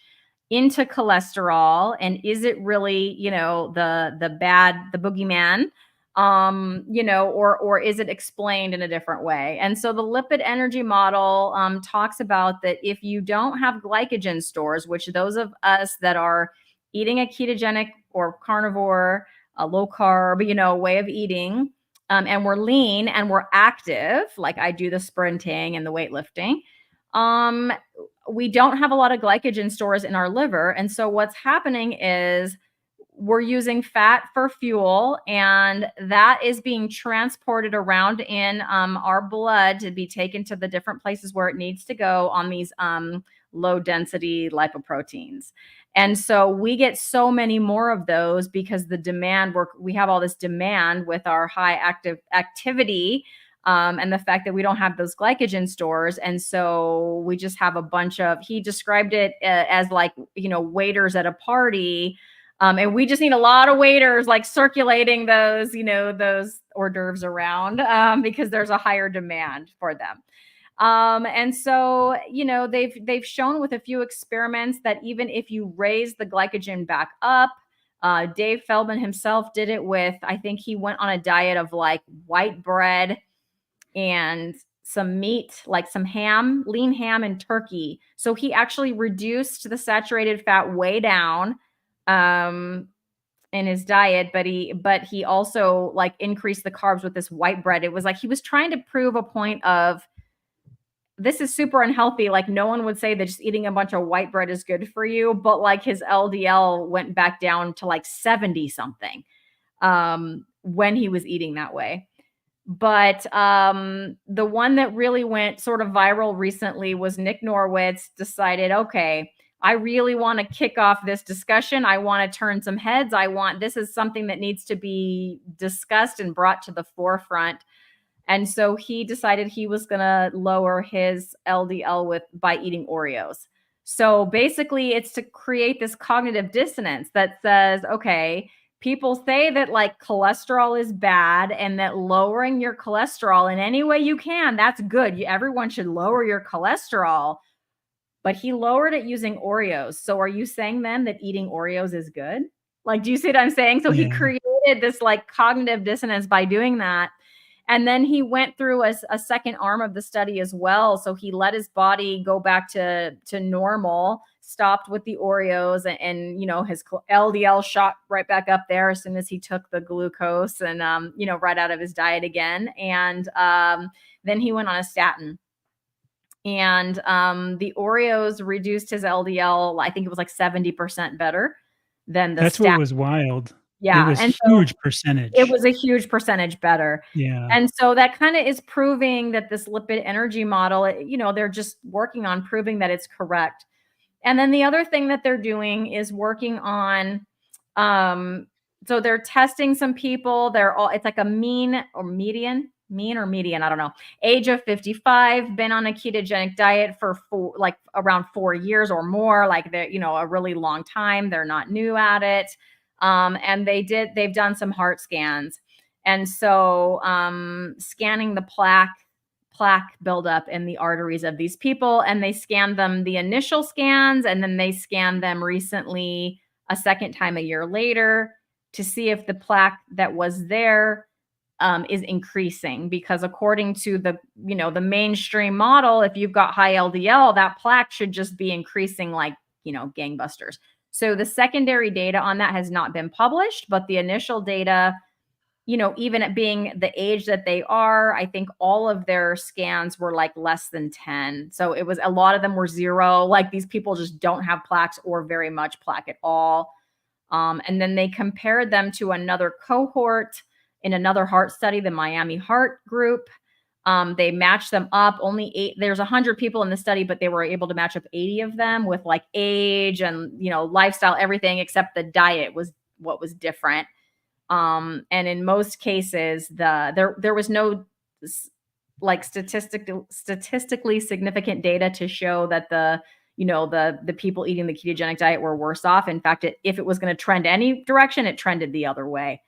into cholesterol. And is it really, the boogeyman? Or is it explained in a different way? And so the lipid energy model talks about that if you don't have glycogen stores, which those of us that are eating a ketogenic or carnivore, a low carb, way of eating, and we're lean and we're active, like I do the sprinting and the weightlifting, we don't have a lot of glycogen stores in our liver. And so what's happening is we're using fat for fuel, and that is being transported around in our blood to be taken to the different places where it needs to go on these low density lipoproteins. And so we get so many more of those because we have all this demand with our high activity, and the fact that we don't have those glycogen stores. And so we just have a bunch of, he described it as like, waiters at a party. And we just need a lot of waiters like circulating those, those hors d'oeuvres around because there's a higher demand for them. And so, they've shown with a few experiments that even if you raise the glycogen back up, Dave Feldman himself did it with, I think he went on a diet of like white bread and some meat, like some ham, lean ham and turkey. So he actually reduced the saturated fat way down in his diet, but he also like increased the carbs with this white bread. It was like he was trying to prove a point of this is super unhealthy. Like no one would say that just eating a bunch of white bread is good for you, but like his LDL went back down to like 70 something when he was eating that way. But the one that really went sort of viral recently was Nick Norwitz decided, okay, I really want to kick off this discussion. I want to turn some heads. This is something that needs to be discussed and brought to the forefront. And so he decided he was going to lower his LDL by eating Oreos. So basically it's to create this cognitive dissonance that says, okay, people say that like cholesterol is bad and that lowering your cholesterol in any way you can, that's good. Everyone should lower your cholesterol. But he lowered it using Oreos. So are you saying then that eating Oreos is good? Like, do you see what I'm saying? So he created this like cognitive dissonance by doing that. And then he went through a second arm of the study as well. So he let his body go back to normal, stopped with the Oreos, and his LDL shot right back up there as soon as he took the glucose and, right out of his diet again. And then he went on a statin. And the Oreos reduced his LDL, I think it was like 70% better than the That's statin. what was wild. Yeah. It was And huge so percentage. it was a huge percentage better. Yeah. And so that kind of is proving that this lipid energy model, they're just working on proving that it's correct. And then the other thing that they're doing is working on, so they're testing some people. It's like a mean or median mean or median, I don't know, age of 55, been on a ketogenic diet for like around 4 years or more, like they're, a really long time. They're not new at it. And they've done some heart scans. And so scanning the plaque buildup in the arteries of these people, and they scanned them the initial scans, and then they scanned them recently a second time a year later to see if the plaque that was there is increasing, because according to the mainstream model, if you've got high LDL, that plaque should just be increasing like, gangbusters. So the secondary data on that has not been published, but the initial data, even at being the age that they are, I think all of their scans were like less than 10. So it was, a lot of them were 0. Like these people just don't have plaques or very much plaque at all. And then they compared them to another cohort in another heart study, the Miami Heart Group. They matched them up. There's 100 people in the study, but they were able to match up 80 of them with like age and, lifestyle, everything except the diet was what was different. And in most cases, there was no like statistically significant data to show that the people eating the ketogenic diet were worse off. In fact, if it was going to trend any direction, it trended the other way.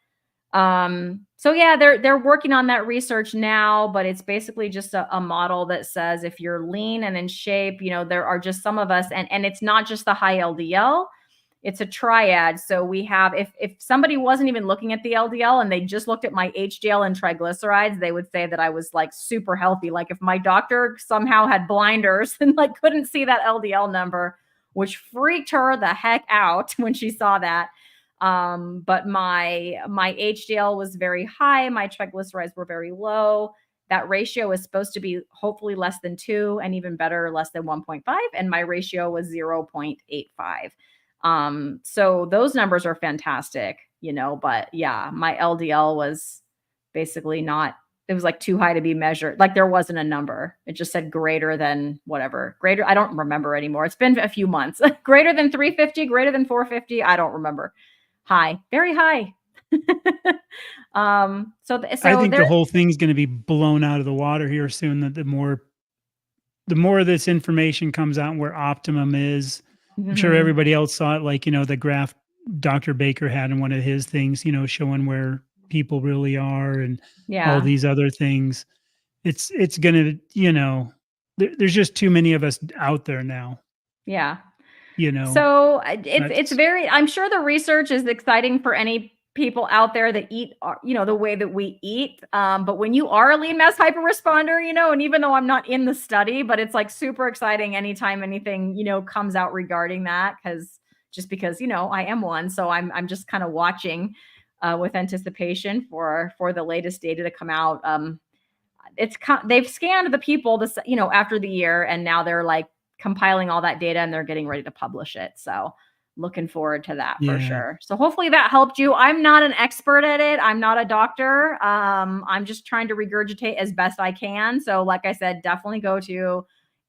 So yeah, they're working on that research now, but it's basically just a model that says if you're lean and in shape, there are just some of us, and it's not just the high LDL, it's a triad. So we have, if somebody wasn't even looking at the LDL and they just looked at my HDL and triglycerides, they would say that I was like super healthy. Like if my doctor somehow had blinders and like couldn't see that LDL number, which freaked her the heck out when she saw that. But my HDL was very high. My triglycerides were very low. That ratio is supposed to be hopefully less than 2, and even better, less than 1.5. And my ratio was 0.85. So those numbers are fantastic, but yeah, my LDL was basically not, it was like too high to be measured. Like there wasn't a number. It just said greater than whatever. Greater, I don't remember anymore. It's been a few months. Greater than 350, greater than 450. I don't remember. High, very high. So I think the whole thing's going to be blown out of the water here soon. That the more of this information comes out where optimum is, I'm sure everybody else saw it. Like, the graph Dr. Baker had in one of his things, showing where people really are and all these other things. It's going to, there's just too many of us out there now. Yeah. So it's very, I'm sure the research is exciting for any people out there that eat, the way that we eat. But when you are a lean mass hyperresponder, and even though I'm not in the study, but it's like super exciting anytime anything, comes out regarding that, because I am one. So I'm just kind of watching with anticipation for the latest data to come out. They've scanned the people after the year, and now they're like compiling all that data and they're getting ready to publish it. So looking forward to that for sure. So hopefully that helped you. I'm not an expert at it. I'm not a doctor. I'm just trying to regurgitate as best I can. So like I said, definitely go to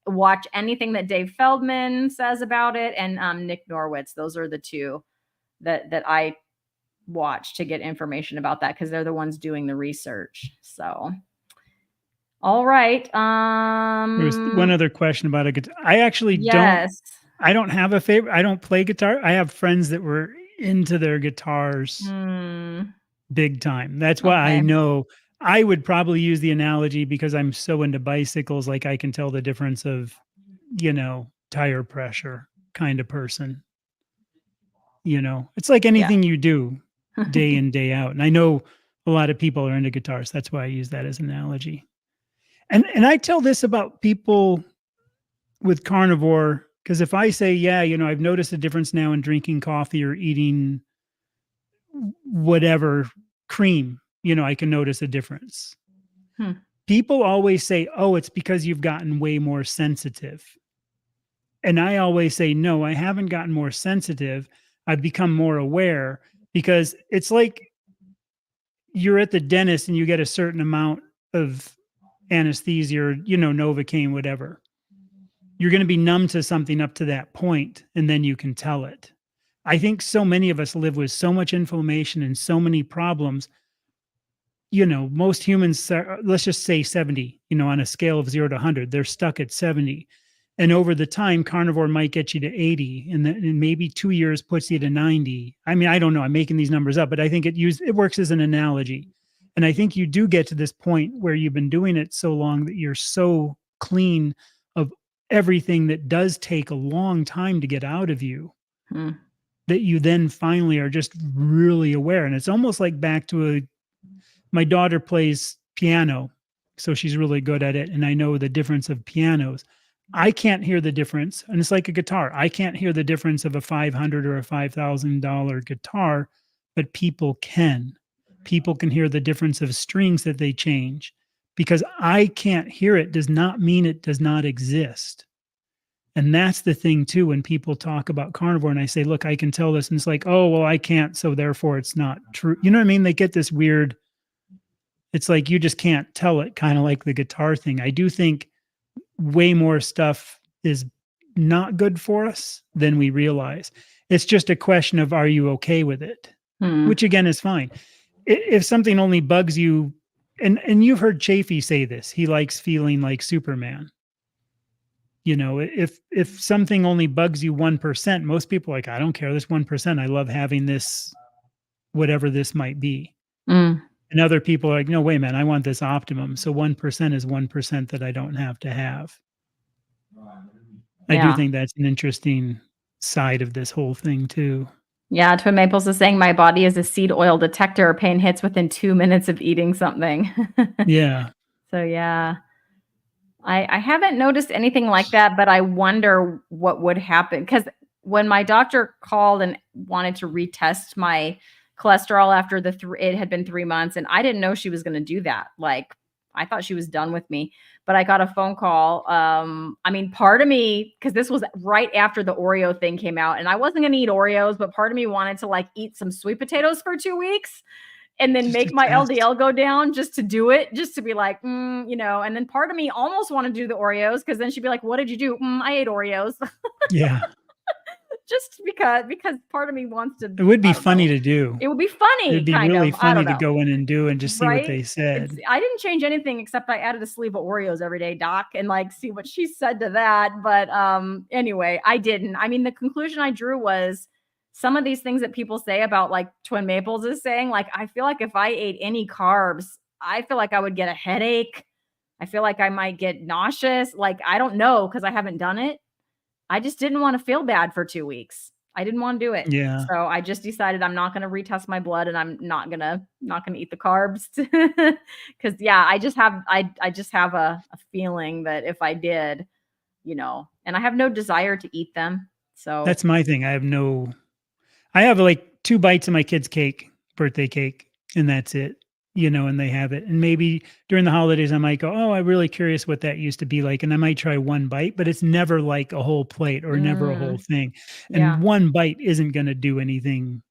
watch anything that Dave Feldman says about it, and Nick Norwitz. Those are the two that I watch to get information about that, because they're the ones doing the research. So all right. There's one other question about a guitar. I actually I don't have a favorite. I don't play guitar. I have friends that were into their guitars big time. That's why I know I would probably use the analogy, because I'm so into bicycles. Like I can tell the difference of, tire pressure kind of person. It's like anything you do day in, day out. And I know a lot of people are into guitars. That's why I use that as an analogy. And I tell this about people with carnivore, because if I say, I've noticed a difference now in drinking coffee or eating whatever cream, I can notice a difference. People always say, oh, it's because you've gotten way more sensitive. And I always say, no, I haven't gotten more sensitive. I've become more aware, because it's like you're at the dentist and you get a certain amount of anesthesia or, Novocaine, whatever. You're going to be numb to something up to that point, and then you can tell it. I think so many of us live with so much inflammation and so many problems. most humans are, let's just say 70, on a scale of 0 to 100, they're stuck at 70. And over the time, carnivore might get you to 80, and maybe 2 years puts you to 90. I mean, I don't know. I'm making these numbers up, but I think it works as an analogy. And I think you do get to this point where you've been doing it so long that you're so clean of everything that does take a long time to get out of you, that you then finally are just really aware. And it's almost like back to my daughter plays piano, so she's really good at it. And I know the difference of pianos. I can't hear the difference. And it's like a guitar. I can't hear the difference of a $500 or a $5,000 guitar, but people can. People can hear the difference of strings that they change. Because I can't hear it does not mean it does not exist. And that's the thing too, when people talk about carnivore and I say, look, I can tell this. And it's like, oh, well, I can't, so therefore it's not true. You know what I mean? They get this weird, it's like you just can't tell it, kind of like the guitar thing. I do think way more stuff is not good for us than we realize. It's just a question of, are you okay with it? Which again is fine. If something only bugs you, and you've heard Chafee say this, he likes feeling like Superman. If something only bugs you 1%, most people are like, I don't care, this 1%, I love having this, whatever this might be. And other people are like, no, wait, man, I want this optimum. So 1% is 1% that I don't have to have. I do think that's an interesting side of this whole thing too. Yeah, Twin Maples is saying my body is a seed oil detector. Pain hits within 2 minutes of eating something. Yeah. So yeah. I haven't noticed anything like that, but I wonder what would happen. Because when my doctor called and wanted to retest my cholesterol after it had been 3 months, and I didn't know she was going to do that. Like, I thought she was done with me, but I got a phone call. I mean, part of me, because this was right after the Oreo thing came out, and I wasn't going to eat Oreos, but part of me wanted to like eat some sweet potatoes for 2 weeks and then make my LDL go down just to do it, just to be like, and then part of me almost wanted to do the Oreos because then she'd be like, what did you do? I ate Oreos. Yeah. Just because part of me wants to. It would be funny to do. It would be funny. It'd be really funny to go in and do and just see what they said. I didn't change anything except I added a sleeve of Oreos every day, Doc, and like see what she said to that. But anyway, I didn't. I mean, the conclusion I drew was some of these things that people say about like Twin Maples is saying, like, I feel like if I ate any carbs, I feel like I would get a headache. I feel like I might get nauseous. Like, I don't know because I haven't done it. I just didn't want to feel bad for 2 weeks. I didn't want to do it. Yeah. So I just decided I'm not going to retest my blood and I'm not going to eat the carbs. Cause yeah, I just have a feeling that if I did, and I have no desire to eat them. So that's my thing. I have like 2 bites of my kid's cake, birthday cake, and that's it. And they have it. And maybe during the holidays, I might go, oh, I'm really curious what that used to be like. And I might try 1 bite, but it's never like a whole plate or never a whole thing. And 1 bite isn't going to do anything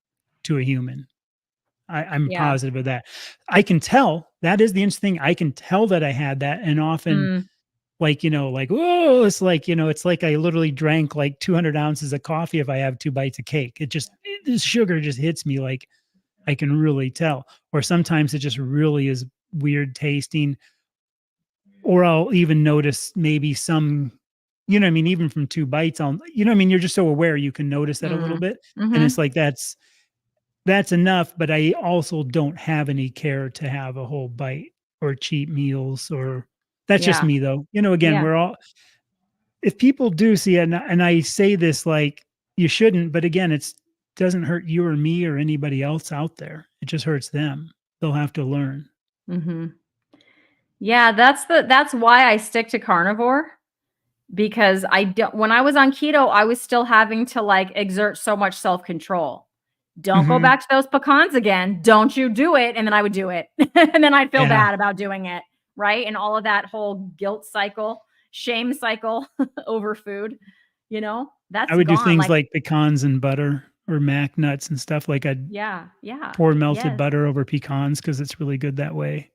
to a human. I'm positive of that. I can tell, that is the interesting thing. I can tell that I had that. And often oh, it's like I literally drank like 200 ounces of coffee if I have 2 bites of cake. The sugar just hits me like, I can really tell. Or sometimes it just really is weird tasting. Or I'll even notice maybe some, even from 2 bites, you're just so aware you can notice that a little bit. And it's like, that's enough. But I also don't have any care to have a whole bite or cheat meals, or that's just me though. Again, we're all, if people do see it, and I say this like you shouldn't, but again, doesn't hurt you or me or anybody else out there. It just hurts them. They'll have to learn. Yeah, that's why I stick to carnivore, because when I was on keto, I was still having to like exert so much self-control. Don't go back to those pecans again. Don't you do it. And then I would do it. And then I'd feel bad about doing it. Right. And all of that whole guilt cycle, shame cycle over food, that's I would do things like pecans and butter. Or mac nuts and stuff. Like I'd pour melted butter over pecans because it's really good that way.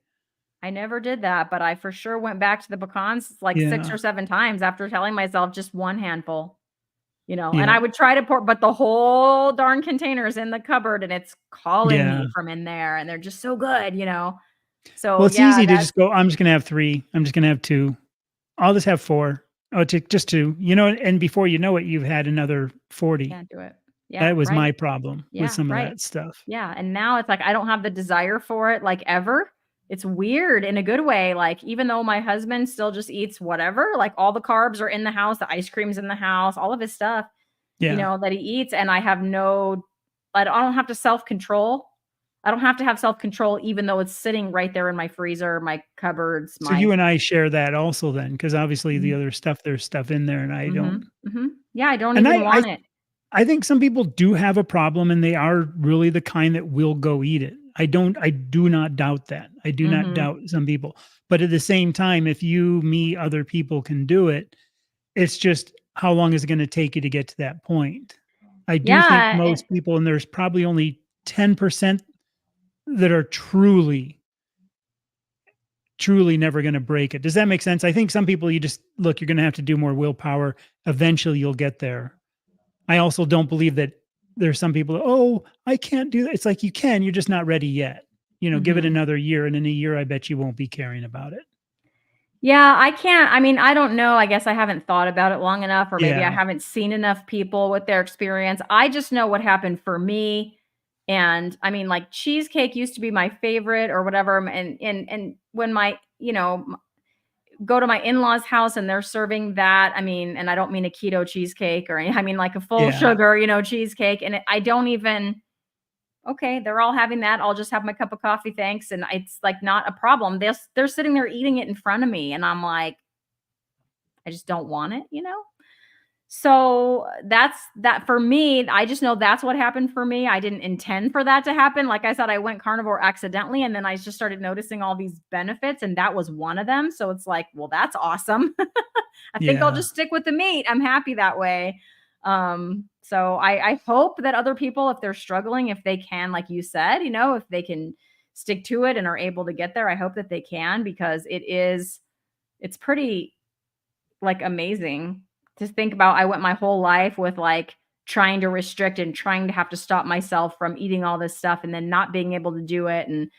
I never did that, but I for sure went back to the pecans like 6 or 7 times after telling myself just 1 handful, and I would try to pour, but the whole darn container is in the cupboard and it's calling me from in there and they're just so good, So Well, it's yeah, easy to that just go, I'm just gonna have 3. I'm just gonna have 2. I'll just have 4. Oh, just 2. And before you know it, you've had another 40. can't do it. Yeah, That was right. my problem with Yeah, some of right. that stuff. Yeah, and now it's like I don't have the desire for it like ever. It's weird in a good way. Like even though my husband still just eats whatever, like all the carbs are in the house, the ice cream's in the house, all of his stuff, Yeah. that he eats, and I don't have to self-control. I don't have to have self-control even though it's sitting right there in my freezer, my cupboards, So my you and I share that also then, because obviously the Mhm, other stuff, there's stuff in there and I don't. mhm, mhm. Yeah, I don't And even I want it. I think some people do have a problem and they are really the kind that will go eat it. I do not doubt that. I do not Mhm. doubt some people. But at the same time, if you, me, other people can do it, it's just how long is it gonna take you to get to that point? I do think Yeah, and most people, and there's probably only 10% that are truly never gonna break it. Does that make sense? I think some people you just look, you're gonna have to do more willpower. Eventually you'll get there. I also don't believe that there's some people, "Oh, I can't do that." It's like you can, you're just not ready yet. Give it mhm. another year, and in a year, I bet you won't be caring about it. Yeah, I can't I mean, I don't know, I guess I haven't thought about it long enough, or maybe I Yeah, haven't seen enough people with their experience. I just know what happened for me, and, I mean, like, cheesecake used to be my favorite or whatever, and when my go to my in-laws' house and they're serving that, I mean, and I don't mean a keto cheesecake or any I mean, like, a full yeah. sugar, cheesecake, and I don't even okay, they're all having that. I'll just have my cup of coffee, thanks. And it's like not a problem. They're sitting there eating it in front of me, and I'm like, I just don't want it. So that's that for me. I just know that's what happened for me. I didn't intend for that to happen. Like I said, I went carnivore accidentally, and then I just started noticing all these benefits, and that was one of them. So it's like, well, that's awesome. I think I'll Yeah. just stick with the meat. I'm happy that way. So I hope that other people, if they're struggling, if they can, like you said, if they can stick to it and are able to get there, I hope that they can because it's pretty like amazing to think about. I went my whole life with like trying to restrict and trying to have to stop myself from eating all this stuff and then not being able to do it and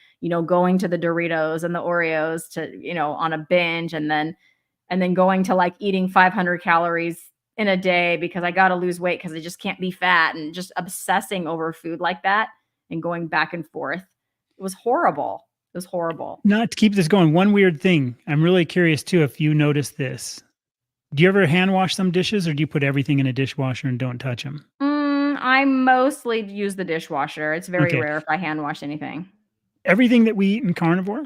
going to the Doritos and the Oreos to on a binge and then going to like eating 500 calories in a day because I got to lose weight because I just can't be fat and just obsessing over food like that and going back and forth. It was horrible. It was horrible. Not to keep this going, one weird thing, I'm really curious too if you notice this. Do you ever hand wash some dishes, or do you put everything in a dishwasher and don't touch them? I mostly use the dishwasher. It's very Okay. rare if I hand wash anything. Everything that we eat in carnivore,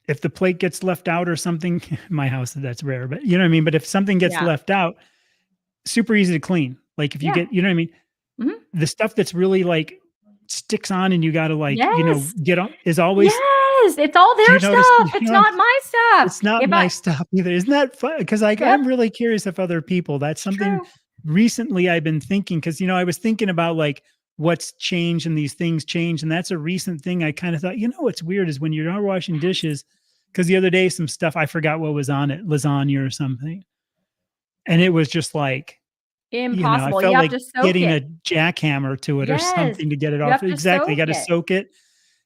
if the plate gets left out or something, my house, that's rare, but you know what I mean? But if something gets Yeah. left out, super easy to clean. Like if you Yeah. get, you know what I mean? Mhm. The stuff that's really like sticks on and you gotta like, Yes. get on is always. Yes. It's all Do their you notice, stuff. It's not my stuff. it's not If my I stuff either. Isn't that fun? Because Yep, I'm really curious if other people, that's it's something true. recently I've been thinking because I was thinking about like what's changed and these things change. And that's a recent thing I kind of thought, what's weird is when you're not washing Yes. dishes, because the other day some stuff I forgot what was on it, lasagna or something. And it was just like, I Impossible. You felt have like to soak getting it. a jackhammer to it or Yes. something to get it You off. have to Exactly. You soak got to it. soak it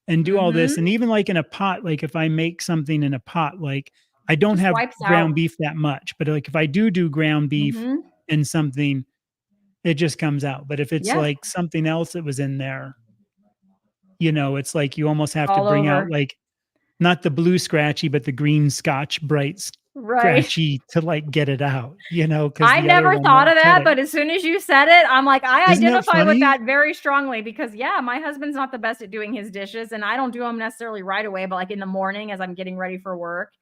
and do all this. Mhm. And even like in a pot, like if I make something in a pot, like I don't Just have wipes ground out. beef that much, but like if I do ground beef Mhm. in something, it just comes out. But if it's Yep. like something else that was in there, it's like you almost have to All bring out over. like not the blue scratchy, but the green Scotch bright Right. scratchy to like get it out, because I the other never one thought of won't cut that, it. but as soon as you said it, I'm like, I Isn't that identify with funny? that very strongly because yeah, my husband's not the best at doing his dishes and I don't do them necessarily right away, but like in the morning as I'm getting ready for work,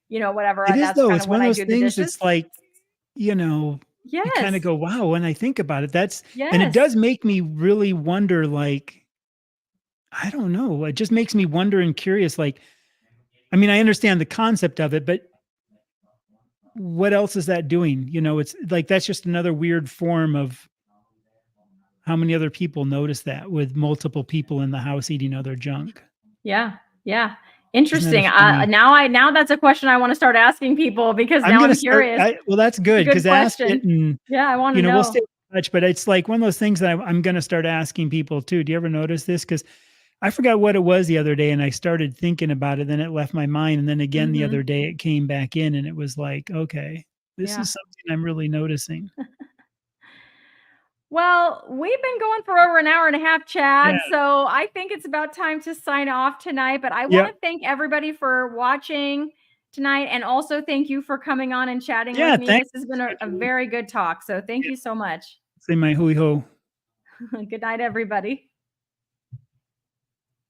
whatever, It is that's though. kind of It's one when of I those do the things dishes. that's like, you know, you kinda Yes. go, "Wow," when I think about it, and it Yes. does make me really wonder, like, I don't know, it just makes me wonder and curious, like, I mean, I understand the concept of it, but what else is that doing? It's like, that's just another weird form of how many other people notice that with multiple people in the house eating other junk. Yeah. Yeah. Isn't that a Interesting. funny. Now that's a question I want to start asking people because I'm now gonna I'm start curious. well, that's It's a good good because ask it question. and Yeah, I want to we'll stay know. in touch, but it's like one of those things that I'm gonna start asking people too. Do you ever notice this? Because I forgot what it was the other day, and I started thinking about it, then it left my mind, and then again the Mhm. other day it came back in, and it was like, "Okay, this Yeah. is something I'm really noticing." Well, we've been going for over an hour and a half, Yeah. Chad, so I think it's about time to sign off tonight, but I wanna Yep. thank everybody for watching tonight, and also thank you for coming on and chatting with Yeah, me. thanks This has for been a scheduling. very good talk, so thank Yeah. you so much. Say my hooey ho. Good night, everybody.